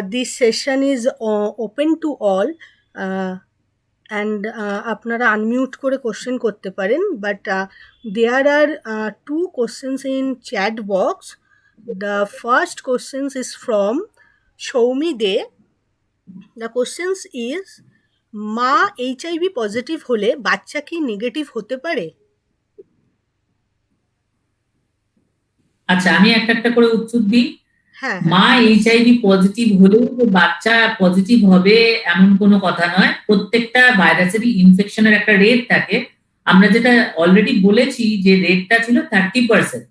this session is open to all, and আপনারা unmute করে question করতে পারেন, but there are two questions in chat box. The first question is from Shoumi De. The question is, মা HIV positive হলে বাচ্চা কি negative হতে পারে? আচ্ছা, আমি একটা করে উত্তর দিই। হ্যাঁ, মা এইচআইভি পজিটিভ হলেও বাচ্চা পজিটিভ হবে এমন কোনো কথা নয়। প্রত্যেকটা ভাইরাসেরই ইনফেকশনের একটা রেট থাকে। আমরা যেটা অলরেডি বলেছি যে রেটটা ছিল 30%,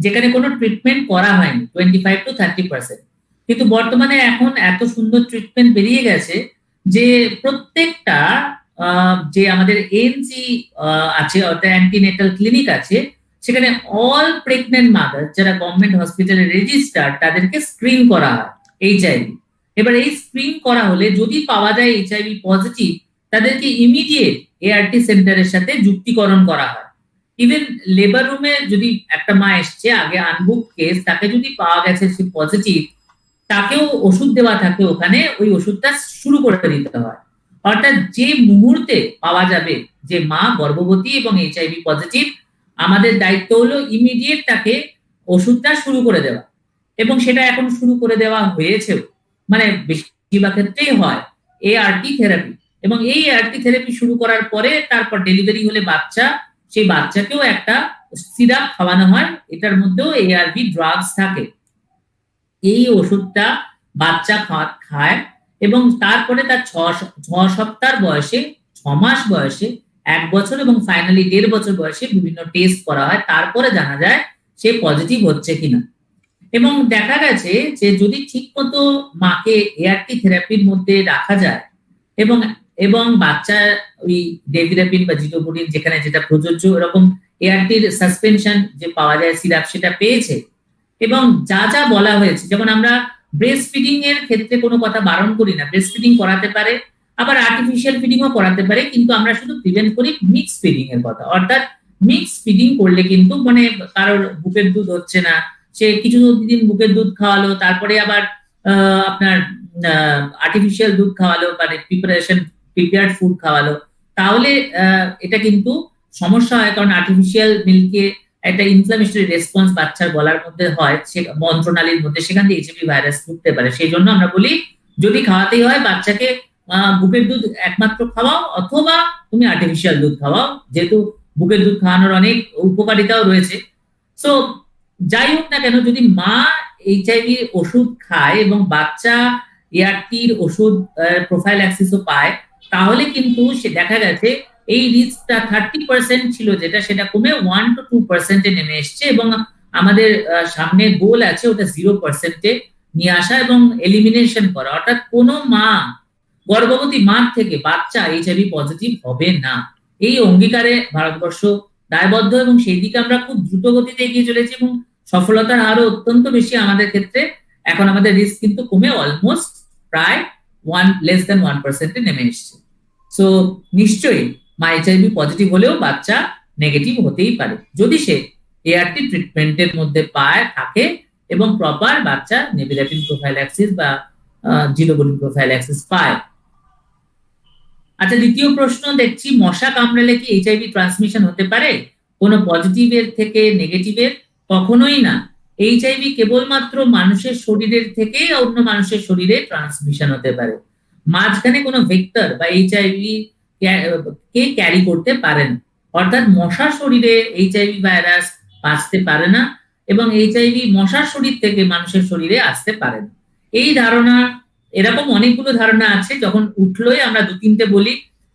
যেখানে কোনো ট্রিটমেন্ট করা হয়নি 25 to 30%। কিন্তু বর্তমানে এখন এত সুন্দর ট্রিটমেন্ট বেরিয়ে গেছে যে প্রত্যেকটা যে আমাদের এনসি আছে অর্থাৎ অ্যান্টিনেটাল ক্লিনিক আছে, সেখানে অল প্রেগনেন্ট মাদার যারা গভর্নমেন্ট হসপিটালে রেজিস্টার তাদেরকে স্ক্রিন করা হয় এইচআইভি। এবার এই স্ক্রিন করা হলে যদি পাওয়া যায় এইচআইভি পজিটিভ, তাদেরকে ইমিডিয়েট এআরটি সেন্টারের সাথে যুক্তিকরণ করা হয়। ইভেন লেবার রুমে যদি একটা মা এসছে আগে আনবুক কেস, তাকে যদি পাওয়া গেছে সে পজিটিভ, তাকেও ওষুধ দেওয়া থাকে ওখানে, ওই ওষুধটা শুরু করে দিতে হয়। অর্থাৎ যে মুহূর্তে পাওয়া যাবে যে মা গর্ভবতী এবং এইচআইভি পজিটিভ, আমাদের দায়িত্ব হলো ইমিডিয়েট তাকে ওষুধটা শুরু করে দেওয়া, এবং সেটা এখন শুরু করে দেওয়া হয়েছেও, মানে বেশিরভাগ ক্ষেত্রেই হয় এআরটি থেরাপি। এবং এই এআরটি থেরাপি শুরু করার পরে তারপর ডেলিভারি হলে বাচ্চা, সেই বাচ্চাকেও একটা সিরাপ খাওয়ানো হয়, এটার মধ্যেও এআরভি ড্রাগস থাকে। এই ওষুধটা বাচ্চা খায় এবং তারপরে তার 6 সপ্তাহ বয়সে, 6 মাস বয়সে, 1 বছর এবং ফাইনালি 1.5 বছর বয়সে বিভিন্ন টেস্ট করা হয়, তারপরে জানা যায় সে পজিটিভ হচ্ছে কিনা। এবং দেখা গেছে যে যদি ঠিক মতো মাকে এআরটি থেরাপির মধ্যে রাখা যায় এবং এবং বাচ্চা ওই ডেভিরাপিন বা জিটোপুরিন যেখানে যেটা প্রযোজ্য এরকম এআরটির সাসপেনশন যে পাওয়া যায় সিরাপ, সেটা পেয়েছে, এবং যা যা বলা হয়েছে, যেমন আমরা ব্রেস্ট ফিডিং এর ক্ষেত্রে কোনো কথা বারণ করি না, ব্রেস্ট ফিডিং করাতে পারে, আবার আর্টিফিশিয়াল ফিডিংও করাতে পারে, কিন্তু আমরা শুধু প্রিভেন্ট করি মিক্স ফিডিং এর কথা। অর্থাৎ মিক্স ফিডিং করলে কিন্তু মানে কারোর বুকের দুধ হচ্ছে না, সে কিছু দিন বুকের দুধ খাওয়ালো, তারপরে আবার আপনার আর্টিফিশিয়াল দুধ খাওয়ালো, মানে প্রিপেয়ার্ড ফুড খাওয়ালো, তাহলে এটা কিন্তু সমস্যা হয়। কারণ আর্টিফিশিয়াল মিল্কে একটা ইনফ্লামেটরি রেসপন্স বাচ্চার গলার মধ্যে হয়, সে মন্ত্রনালীর মধ্যে, সেখান থেকে এইচআইভি ভাইরাস ঢুকতে পারে। সেই জন্য আমরা বলি যদি খাওয়াতেই হয় বাচ্চাকে বুকের দুধ একমাত্র খাওয়াও, অথবা তুমি আর্টিফিশিয়াল দুধ খাওয়াও, যেহেতু বুকের দুধ খাওয়ানোর অনেক উপকারিতাও রয়েছে। সো যাই হোক না কেন, যদি মা এইচআইভি ওষুধ খায় এবং বাচ্চা এআরটির ওষুধ প্রোফাইল্যাক্সিসও পায়, তাহলে কিন্তু সে দেখা গেছে এই রিস্কটা 30% ছিল যেটা, সেটা কমে 1 to 2% নেমে এসছে, এবং আমাদের সামনে গোল আছে ওটা 0% নিয়ে আসা এবং এলিমিনেশন করা। অর্থাৎ কোনো মা, গর্ভবতী মা থেকে বাচ্চা এইচআইভি পজিটিভ হবে না। এই অঙ্গীকারে ভারতবর্ষ দায়বদ্ধ এবং সেই দিকে আমরা খুব দ্রুত গতিতে এগিয়ে চলেছি এবং সফলতার হারও অত্যন্ত বেশি আমাদের ক্ষেত্রে। এখন আমাদের রিস্ক কিন্তু কমে অলমোস্ট প্রায় less than 1% নেমে এসছে। সো নিশ্চয়ই মা এইচআইভি পজিটিভ হলেও বাচ্চা নেগেটিভ হতেই পারে যদি সে এআরটি ট্রিটমেন্টের মধ্যে থাকে এবং প্রপার বাচ্চা নেভিলাটিন প্রোফাইল্যাক্সিস বা জিলোবুলিন প্রোফাইল্যাক্সিস পায়। আচ্ছা, দ্বিতীয় প্রশ্ন দেখছি, মশা কামড়ালে কি এইচআইভি ট্রান্সমিশন হতে পারে কোনো পজিটিভের থেকে নেগেটিভের? কখনোই না। এইচআইভি কেবলমাত্র মানুষের শরীরের থেকে অন্য মানুষের শরীরে ট্রান্সমিশন হতে পারে, মাঝখানে কোনো ভেক্টর বা এইচআইভি কে ক্যারি করতে পারে না। অর্থাৎ মশার শরীরে এইচআইভি ভাইরাস বাঁচতে পারে না এবং এইচআইভি মশার শরীর থেকে মানুষের শরীরে আসতে পারে না। এই ধারণা, এরকম অনেকগুলো ধারণা আছে, যখন উঠলোই আমরা 2-3টে বলি।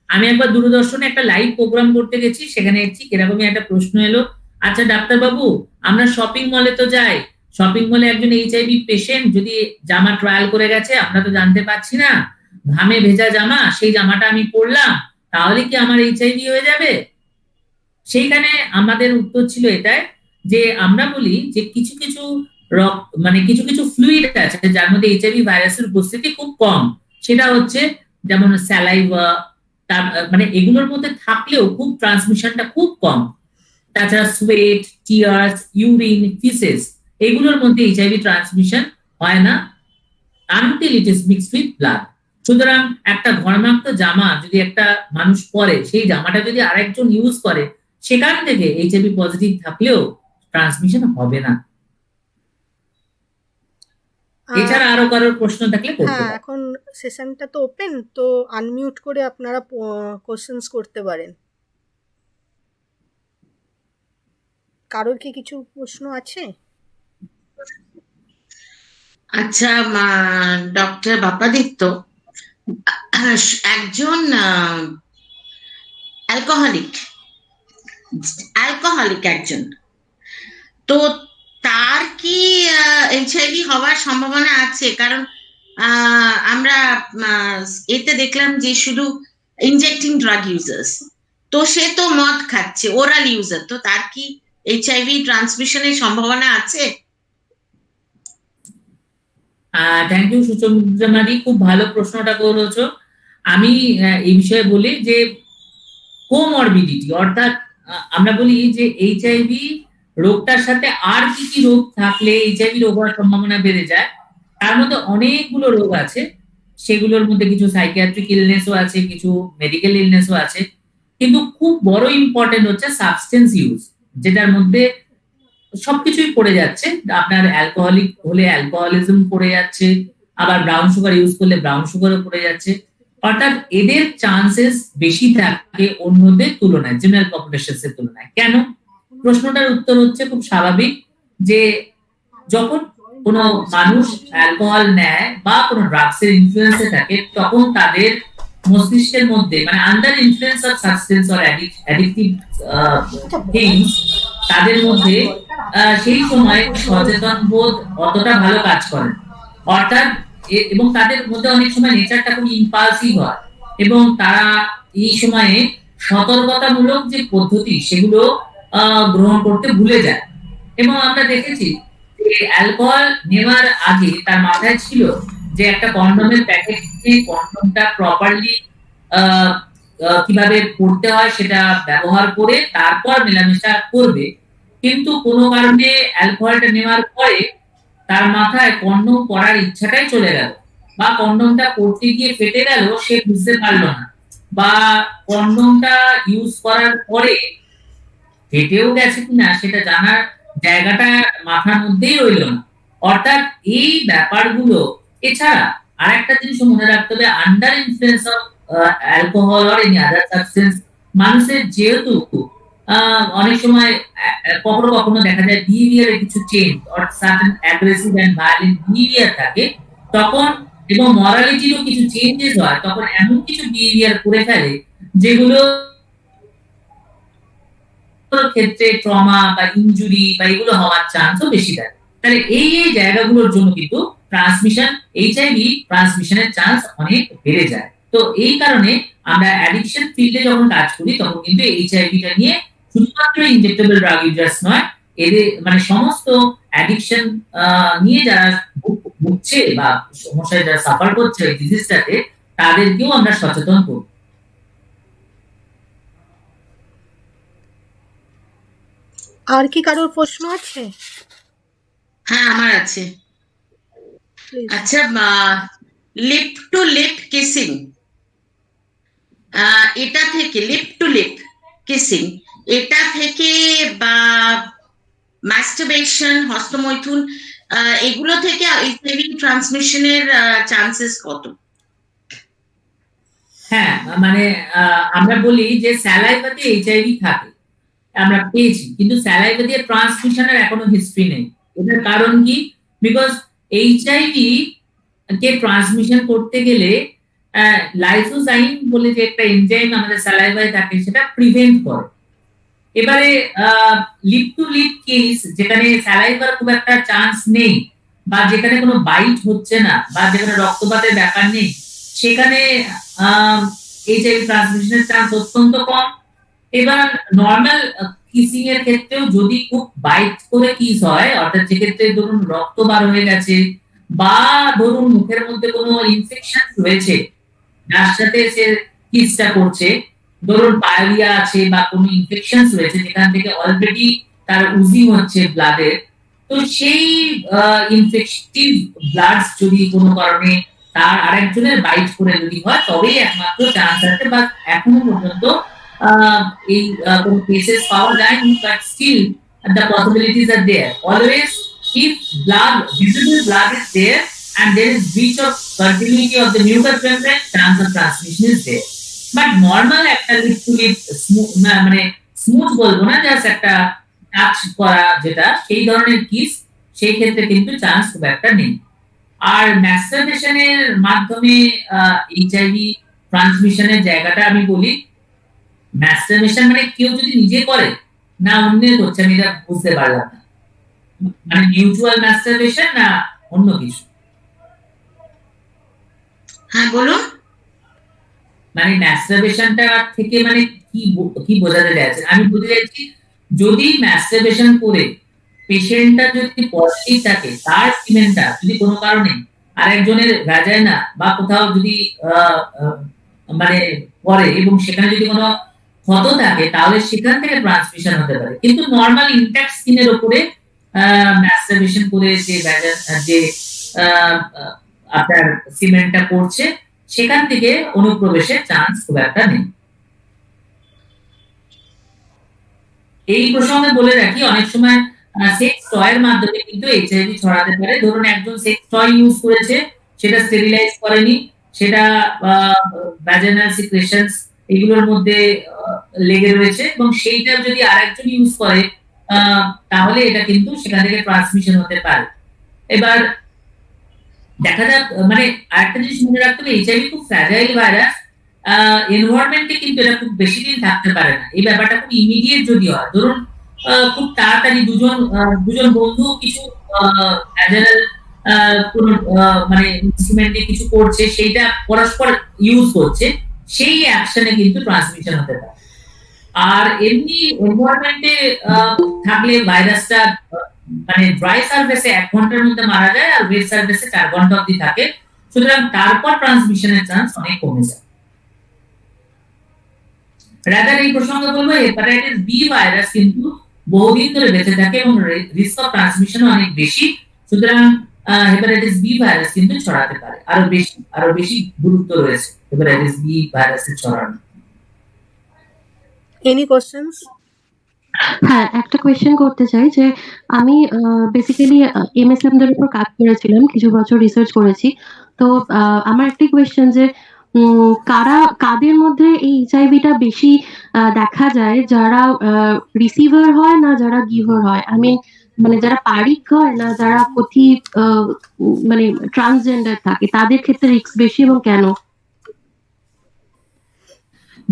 আমি একবার দূরদর্শনে একটা লাইভ প্রোগ্রাম করতে গেছি, সেখানে ঠিক এরকমই একটা প্রশ্ন এলো, আচ্ছা ডাক্তারবাবু, আমরা শপিং মলে তো যাই, শপিং মলে একজন এইচআইভি পেশেন্ট যদি জামা ট্রায়াল করে গেছে, আমরা তো জানতে পারছি না, ঘামে ভেজা জামা, সেই জামাটা আমি পরলাম, তাহলে কি আমার এইচআইভি হয়ে যাবে? সেইখানে আমাদের উত্তর ছিল এটাই যে আমরা বলি যে কিছু কিছু কিছু কিছু ফ্লুইড আছে যার মধ্যে এইচআইভি ভাইরাসের উপস্থিতি খুব কম, সেটা হচ্ছে যেমন স্যালাইভা, এগুলোর মধ্যে থাকলেও খুব ট্রান্সমিশনটা খুব কম। তাছাড়া সোয়েট, টিয়ার্স, ইউরিন, ফিসেস, এগুলোর মধ্যে এইচআইভি ট্রান্সমিশন হয় না until it is mixed with blood. সুতরাং একটা ঘর্মাক্ত জামা যদি একটা মানুষ পরে, সেই জামাটা যদি আরেকজন ইউজ করে, সেখান থেকে এইচআইভি পজিটিভ থাকলেও ট্রান্সমিশন হবে না। এছাড়া আরো কারোর প্রশ্ন থাকলে করতে পারেন। এখন সেশনটা তো ওপেন, তো আনমিউট করে আপনারা কোশ্চেন্স করতে পারেন। কারোর কি কিছু প্রশ্ন আছে? আচ্ছা, ডক্টর বাপাদিত্য, একজন অ্যালকোহলিক একজন, তো তার কি এইচআইভি হওয়ার সম্ভাবনা আছে? কারণ আমরা এতে দেখলাম যে শুধু ইনজেক্টিং ড্রাগ ইউজার্স, তো সে তো মদ খাচ্ছে, ওরাল ইউজার, তো তার কি এইচআইভি ট্রান্সমিশনের সম্ভাবনা আছে? থ্যাংক ইউ সুচন্দ্রমাদি, খুব ভালো প্রশ্নটা করেছো। আমি এই বিষয়ে বলি যে কোমরবিডিটি, অর্থাৎ আমরা বলি যে এইচআইভি রোগটার সাথে আর কি কি রোগ থাকলে এইচআইভি রোগ হওয়ার সম্ভাবনা বেড়ে যায়। তার মধ্যে অনেকগুলো রোগ আছে, সেগুলোর মধ্যে কিছু সাইকিয়াট্রিক ইলনেসও আছে, কিছু মেডিকেল ইলনেসও আছে, কিন্তু খুব বড় ইম্পর্টেন্ট হচ্ছে সাবস্টেন্স ইউজ, যেটার মধ্যে সবকিছুই পড়ে যাচ্ছে। আপনার অ্যালকোহলিক হলে অ্যালকোহলিজম পড়ে যাচ্ছে, আবার ব্রাউন সুগার ইউজ করলে ব্রাউন সুগারও পড়ে যাচ্ছে। অর্থাৎ এদের চান্সেস বেশি থাকে অন্যদের তুলনায়, জেনারেল পপুলেশনস এর তুলনায়। কেন? প্রশ্নটার উত্তর হচ্ছে খুব স্বাভাবিক, যে যখন কোনো মানুষ অ্যালকোহল নেয় বা কোনো ড্রাগসের ইনফ্লুয়েন্সে থাকে, তখন তাদের মস্তিষ্কের মধ্যে under influence of substance or addictive things, তাদের মধ্যে সেই সময় সচেতন বোধ অতটা ভালো কাজ করে। অর্থাৎ এবং তাদের মধ্যে অনেক সময় নেচারটা খুব ইম্পালসিভ হয় এবং তারা এই সময়ে সতর্কতামূলক যে পদ্ধতি সেগুলো গ্রহণ করতে ভুলে যায়। এবং আমরা দেখেছি যে অ্যালকোহল নেওয়ার আগে তার মাথায় ছিল যে একটা কন্ডোমের প্যাকেট, কন্ডোমটা প্রপারলি কিভাবে পড়তে হয় সেটা ব্যবহার করে তারপর মেলামেশা করবে, কিন্তু কোনো কারণে অ্যালকোহলটা নেওয়ার পরে তার মাথায় কন্ডোম পরার ইচ্ছাটাই চলে গেল, বা কন্ডোমটা পড়তে গিয়ে ফেটে গেল, সে বুঝতে পারলো না, বা কন্ডোমটা ইউজ করার পরে ফেটেও গেছে কিনা সেটা জানার জায়গাটা মাথার মধ্যেই রইল না। অর্থাৎ এই ব্যাপারগুলো, এছাড়া আরেকটা জিনিস মনে রাখতে হবে, under influence of alcohol or any other substance, মানুষের যেহেতু অনেক সময় কখনো কখনো দেখা যায় বিহেভিয়ারে কিছু change or certain aggressive and violent behaviour থাকে, তখন এবং মরালিটিরও কিছু চেঞ্জেস হয়, তখন এমন কিছু বিহেভিয়ার করে ফেলে যেগুলো ক্ষেত্রে ট্রমা বা ইনজুরি বা এগুলো হওয়ার চান্সও বেশি থাকে। তাহলে এই জায়গাগুলোর জন্য কিন্তু ট্রান্সমিশন, এইচআইভি ট্রান্সমিশনের চান্স অনেক বেড়ে যায়। তো এই কারণে আমরা অ্যাডিকশন ফিল্ডে যখন কাজ করি তখন কিন্তু এইচআইভিটা নিয়ে শুধুমাত্র ইনজেক্টেবল ড্রাগ ইউজার্স নয়, এদের মানে সমস্ত অ্যাডিকশন নিয়ে যারা ভুগছে বা সমস্যায় যারা সাফার করছে এই ডিজিজটাতে, তাদেরকেও আমরা সচেতন করব। আর কি কারোর প্রশ্ন আছে? হ্যাঁ, আমার আছে। Please. আচ্ছা, লিপ টু লিপ কিসিং, এটা থেকে লিপ টু লিপ কিসিং, এটা থেকে বা মাস্টারবেশন, হস্তমৈথুন, এগুলো থেকে এইচআইভি ট্রান্সমিশনের চান্সেস কত? হ্যাঁ, মানে আমরা বলি যে স্যালাইভাতে এইচআইভি থাকে, আমরা পেয়েছি, কিন্তু স্যালাইভা দিয়ে ট্রান্সমিশনের এখনো হিস্ট্রি নেই। এটার কারণ কি? বিকজ এইচআইভি কে ট্রান্সমিশন করতে গেলে লাইসোজাইম বলে যে একটা এনজাইম আমাদের স্যালাইভায় থাকে, সেটা প্রিভেন্ট করে। এবারে লিপ টু লিপ কেস, যেখানে স্যালাইভার খুব একটা চান্স নেই বা যেখানে কোনো বাইট হচ্ছে না বা যেখানে রক্তপাতের ব্যাপার নেই, সেখানে এইচআইভি ট্রান্সমিশনের চান্স অত্যন্ত কম। এবার নর্মাল কিসিং এর ক্ষেত্রেও যদি খুব বাইট করে কিস হয়, অর্থাৎ যেক্ষেত্রে ধরুন রক্ত বার হয়ে গেছে বা ধরুন মুখের মধ্যে কোনো ইনফেকশন রয়েছে যার সাথে সে কিসটা করছে, ধরুন পায়োরিয়া আছে বা কোনো ইনফেকশন রয়েছে যেখান থেকে অলরেডি তার উজিং হচ্ছে ব্লাডের, তো সেই ইনফেকটিভ ব্লাডস যদি কোনো কারণে তার আরেকজনের বাইট করে যদি হয়, তবেই একমাত্র চান্স আছে। বা এখনো পর্যন্ত এই কোনো কেসেস পাওয়া যায়নি, but still the possibilities are there. Always, if blood, visible blood is there and there is breach of continuity of the mucous membrane, chance of transmission is there. But normal একটা lip two lip মানে smooth বলবো না, just একটা touch করা যেটা, সেই ধরনের kiss, সেই ক্ষেত্রে কিন্তু চান্স খুব একটা নেই। আর ম্যাস্টারবেশনের মাধ্যমে এইচআইভি ট্রান্সমিশনের জায়গাটা আমি বলি, ম্যাস্টারবেশন মানে কেউ যদি নিজে করে না অন্যের করছে, আমি এটা বুঝতে পারলাম না, মানে মিউচুয়াল ম্যাস্টারবেশন না অন্য কিছু? হ্যাঁ, বলুন। মানে ম্যাস্টারবেশনটা থেকে মানে কি বোঝাতে চাইছেন? আমি বলতে চাইছি, যদি ম্যাস্টারবেশন করে পেশেন্টটা যদি পজিটিভ থাকে, তার সিমেন্টটা যদি কোনো কারণে আরেকজনের ভ্যাজাইনা বা কোথাও যদি মানে পড়ে এবং সেখানে যদি কোনো ক্ষত থাকে, তাহলে সেখান থেকে ট্রান্সমিশন হতে পারে। কিন্তু নরমাল ইনট্যাক্ট স্কিনের উপরে ম্যাস্টারবেশন করে যে আপনার সিমেন্টটা পড়ছে, সেখান থেকে অনুপ্রবেশের চান্স খুব একটা নেই। এই প্রসঙ্গে বলে রাখি, অনেক সময় সেক্স টয়ের মাধ্যমে কিন্তু এইচআইভি ছড়াতে পারে। ধরুন একজন সেক্স টয় ইউজ করেছে, সেটা স্টেরিলাইজ করেনি, সেটা ভ্যাজাইনাল সিক্রেশনস এগুলোর মধ্যে লেগে রয়েছে, এবং সেইটা যদি আরেকজন ইউজ করে, তাহলে এটা কিন্তু সেখান থেকে ট্রান্সমিশন হতে পারে। এবার দেখা যাক, মানে আরেকটা জিনিস মনে রাখতে হবে, এইচআইভি খুব ফ্র্যাজাইল ভাইরাস, এনভায়রনমেন্টে কিন্তু এটা খুব বেশি দিন থাকতে পারে না। এই ব্যাপারটা খুব ইমিডিয়েট যদি হয়, ধরুন খুব তাড়াতাড়ি দুজন বন্ধু কিছু ভ্যাজাইনাল কোন মানে ইনস্ট্রুমেন্টে কিছু করছে, সেইটা পরস্পর ইউজ করছে, সেই অ্যাকশনে কিন্তু ট্রান্সমিশন হতে পারে। আর এমনি এনভায়রনমেন্টে থাকলে ভাইরাসটা মানে ড্রাই সারফেসে 1 ঘন্টার মধ্যে মারা যায়, আর ওয়েট সারফেসে 4 ঘন্টা অবধি থাকে, সুতরাং তারপর ট্রান্সমিশনের চান্স অনেক কমে যায়। রাদার এই প্রসঙ্গে বলবো, হেপাটাইটিস বি ভাইরাস কিন্তু বহুদিন ধরে বেঁচে থাকে এবং রিস্ক অফ ট্রান্সমিশন অনেক বেশি, সুতরাং হেপাটাইটিস বি ভাইরাস কিন্তু ছড়াতে পারে, আরো বেশি গুরুত্ব রয়েছে হেপাটাইটিস বি ভাইরাসের ছড়ানো। Any questions? হ্যাঁ, একটা কোয়েশ্চেন করতে চাই যে আমি বেসিক্যালি এমএসএম দের উপর কাজ করেছিলাম, কিছু বছর রিসার্চ করেছি। তো আমার একটি কোয়েশ্চেন যে কাদের মধ্যে এই এইচআইভিটা বেশি দেখা যায়, যারা রিসিভার হয় না যারা গিভার হয়? আই মিন, মানে যারা পারিক হয় না যারা পথি মানে ট্রান্সজেন্ডার থাকে, তাদের ক্ষেত্রে রিস্ক বেশি এবং কেন?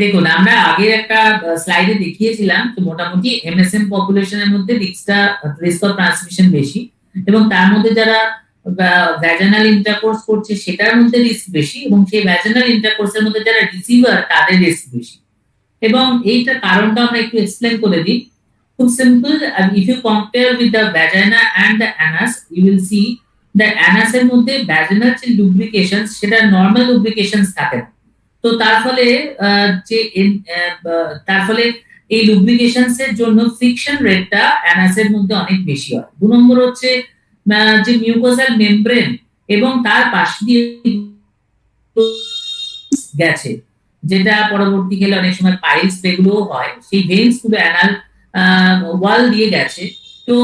দেখুন, আমরা আগে একটা স্লাইডে দেখিয়েছিলাম যে মোটামুটি এমএসএম পপুলেশনের মধ্যে রিস্ক অফ ট্রান্সমিশন বেশি, এবং তার মধ্যে যারা ভ্যাজানাল ইন্টারকোর্স করছে সেটার মধ্যে রিস্ক বেশি, এবং সেই ভ্যাজানাল ইন্টারকোর্সের মধ্যে যারা রিসিভার তাদের রিস্ক বেশি। এবং এইটার কারণটা আমরা একটু এক্সপ্লেন করে দিই। খুব simple, if you compare with the vagina and the anus, you will see the অ্যানাসের মধ্যে ভ্যাজানাল যে লুব্রিকেশন সেটা নর্মাল লুব্রিকেশন থাকে না। তো তার ফলে তার ফলে এই লুব্রিকেশনস এর জন্য ফ্রিকশন রেটটা অ্যানাসের মধ্যে অনেক বেশি হয়। 2 নম্বর হচ্ছে যে মিউকোসাল মেমব্রেন এবং তার পাশ দিয়ে গেছে, যেটা পরবর্তীকালে অনেক সময় পাইলস এগুলো হয়, সেই ভেন্স গুলো অ্যানাল ওয়াল দিয়ে গেছে। তো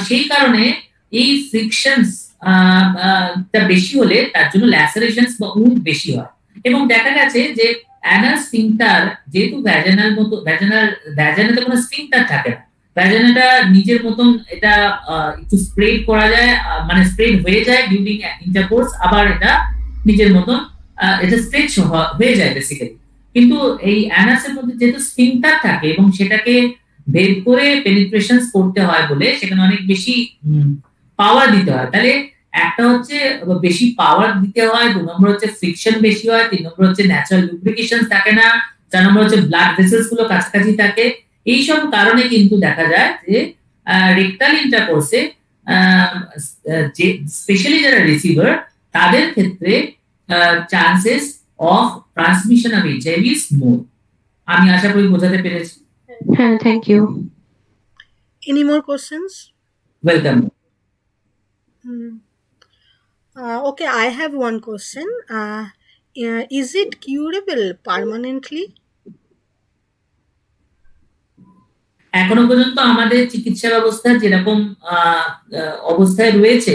সেই কারণে এই ফ্রিকশনস টা বেশি হলে তার জন্য ল্যাসারেশনস বা উন্ড বেশি হয়। এবং দেখা গেছে যে অ্যানাল স্ফিংটার, যেহেতু ভ্যাজানাতে কোনো স্ফিংটার থাকে না, ভ্যাজানাটা নিজের মতন এটা একটু স্প্রেড করা যায়, মানে স্প্রেড হয়ে যায় ডিউরিং ইন্টারকোর্স, আবার এটা নিজের মতন এটা স্ট্রেচ হয়ে যায় বেসিক্যালি। কিন্তু এই অ্যানাসের মধ্যে যেহেতু স্ফিংটার থাকে এবং সেটাকে ভেদ করে পেনিট্রেশন করতে হয় বলে সেখানে অনেক বেশি পাওয়ার দিতে হয়। তাহলে একটা হচ্ছে বেশি পাওয়ার দিতে হয়, 2 নম্বর হচ্ছে ফ্রিকশন বেশি হয়, 3 নম্বর হচ্ছে ন্যাচারাল লুব্রিকেশন থাকে না, 4 নম্বর হচ্ছে ব্লাড ভেসেলস গুলো কাছাকাছি থাকে। এই সব কারণে কিন্তু দেখা যায় যে রেকটাল ইন্টারকোর্সে যে স্পেশালি যারা রিসিভার তাদের ক্ষেত্রে chances of transmission of HIV is more. আমি আশা করি বোঝাতে পেরেছি। হ্যাঁ, thank you. Any more questions? Welcome. Okay, I have one question. Is it curable permanently? এখনো পর্যন্ত আমাদের চিকিৎসা ব্যবস্থা যেরকম অবস্থায় রয়েছে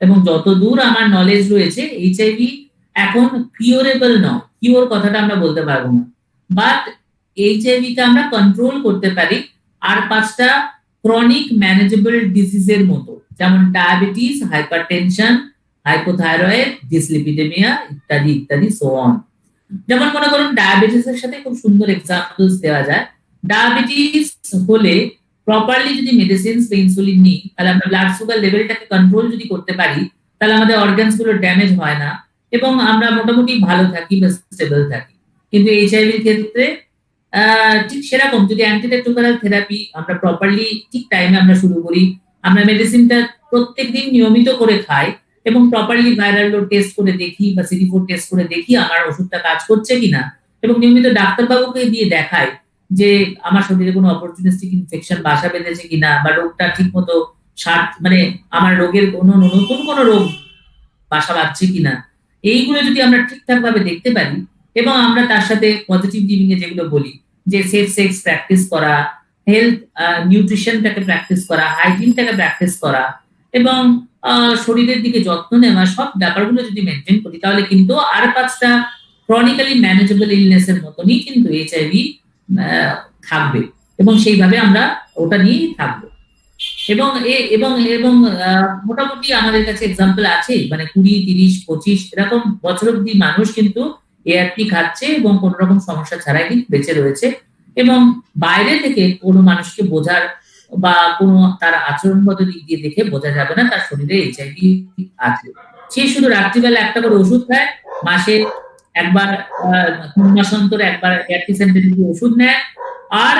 এবং যতদূর আমার নলেজ রয়েছে, এইচআইভি এখন কিউরেবল নয়। কিওর কথাটা আমরা বলতে পারবো না, বাট এইচআইভি কে আমরা কন্ট্রোল করতে পারি। আর 5টা ক্রনিক ম্যানেজেবল ডিজিজের মতো, যেমন ডায়াবেটিস, হাইপারটেনশন, হাইপোথাইরয়েড, ডিসলিপিডেমিয়া ইত্যাদি ইত্যাদি সো অন। যেমন মনে করুন ডায়াবেটিস এর সাথে খুব সুন্দর এক্সাম্পলস দেওয়া যায়। ডায়াবেটিস হলে প্রপারলি যদি মেডিসিনস বা ইনসুলিন নিই, তাহলে আমরা ব্লাড সুগার লেভেলটাকে কন্ট্রোল যদি করতে পারি, তাহলে আমাদের অর্গানস গুলো ড্যামেজ হয় না এবং আমরা মোটামুটি ভালো থাকি বা স্টেবল থাকি। কিন্তু এইচআইভির ক্ষেত্রে ঠিক সেরকম যদি অ্যান্টিরেট্রোভাইরাল থেরাপি আমরা প্রপারলি ঠিক টাইমে আমরা শুরু করি, আমরা মেডিসিনটা প্রত্যেকদিন নিয়মিত করে খাই এবং প্রপারলি ভাইরাল লোড টেস্ট করে দেখি বা CD4 টেস্ট করে দেখি আমার ওষুধটা কাজ করছে কিনা, এবং নিয়মিত ডাক্তারবাবুকে দিয়ে দেখাই যে আমার শরীরে কোনো অপরচুনিস্টিক ইনফেকশন বাসা বেঁধেছে কিনা, বা রোগটা ঠিক মতো মানে আমার রোগের কোনো নতুন কোনো রোগ বাসা বাঁধছে কিনা, এইগুলো যদি আমরা ঠিকঠাক ভাবে দেখতে পারি এবং আমরা তার সাথে পজিটিভ লিভিং এ যেগুলো বলি যে সেফ সেক্স প্র্যাকটিস করা, হেলথ নিউট্রিশনটাকে প্র্যাকটিস করা, হাইজিনটাকে প্র্যাকটিস করা এবং শরীরের দিকে যত্ন নেওয়া, সব ব্যাপারগুলো যদি মেনটেন করি, তাহলে কিন্তু আর 5টা ক্রনিক্যালি ম্যানেজেবল ইলনেসের মতনই কিন্তু এইচআইভি থাকবে এবং সেইভাবে আমরা ওটা নিয়েই থাকবো। এবং এবং এবং মোটামুটি আমাদের কাছে এক্সাম্পল আছে, মানে 20, 30, 25 এরকম বছর অব্দি মানুষ কিন্তু এআরটি খাচ্ছে এবং কোন রকম সমস্যা ছাড়াই কিন্তু বেঁচে রয়েছে। এবং বাইরে থেকে কোনো মানুষকে বোঝার বা কোনো তার আচরণগত দিক দিয়ে দেখে বোঝা যাবে না তার শরীরে এইচআইভি আছে। সে শুধু রাত্রিবেলা একটা করে ওষুধ খায়, মাসে একবার 3 মাস অন্তর একবার এআরটি সেন্টারে গিয়ে ওষুধ নেয়, আর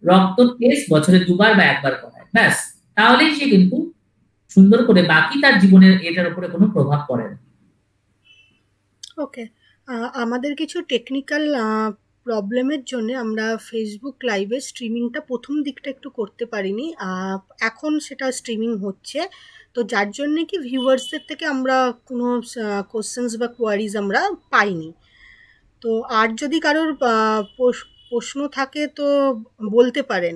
রক্ত টেস্ট বছরে 2বার বা 1বার করায়, ব্যাস। তাহলেই সে কিন্তু সুন্দর করে, বাকি তার জীবনের এটার উপরে কোনো প্রভাব পড়ে না। ওকে, আমাদের কিছু টেকনিক্যাল প্রবলেমের জন্য আমরা ফেসবুক লাইভে স্ট্রিমিংটা প্রথম দিকটা একটু করতে পারিনি। এখন সেটা স্ট্রিমিং হচ্ছে, তো যার জন্যে কি ভিউয়ার্সদের থেকে আমরা কোনো কোশ্চেন্স বা কোয়ারিজ আমরা পাইনি। তো আর যদি কারোর প্রশ্ন থাকে তো বলতে পারেন,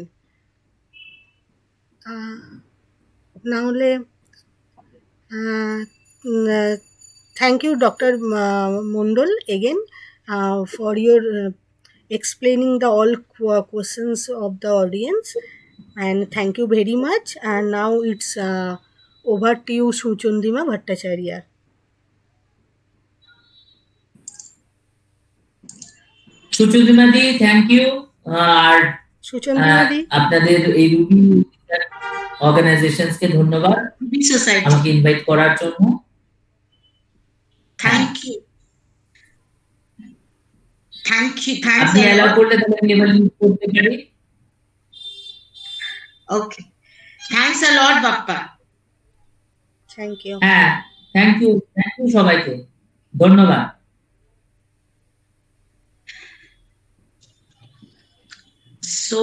না হলে thank you doctor Mondal again for your explaining the all questions of the audience, and thank you very much. And now it's over to you, Suchandima Bhattacharya. Suchandrima দি, থ্যাংক ইউ। আর Suchandima di, আপনাদের এই রুবি অর্গানাইজেশনস কে ধন্যবাদ Ruby Society. আমাকে invite করার জন্য। Thank you. Thank you. Thanks আপনি a allow lot. করলে তাহলে আমি এবার ইউজ করতে পারি। Okay. Thanks a lot, Bappa. thank you. হ্যাঁ, থ্যাংক ইউ সবাইকে, ধন্যবাদ। So,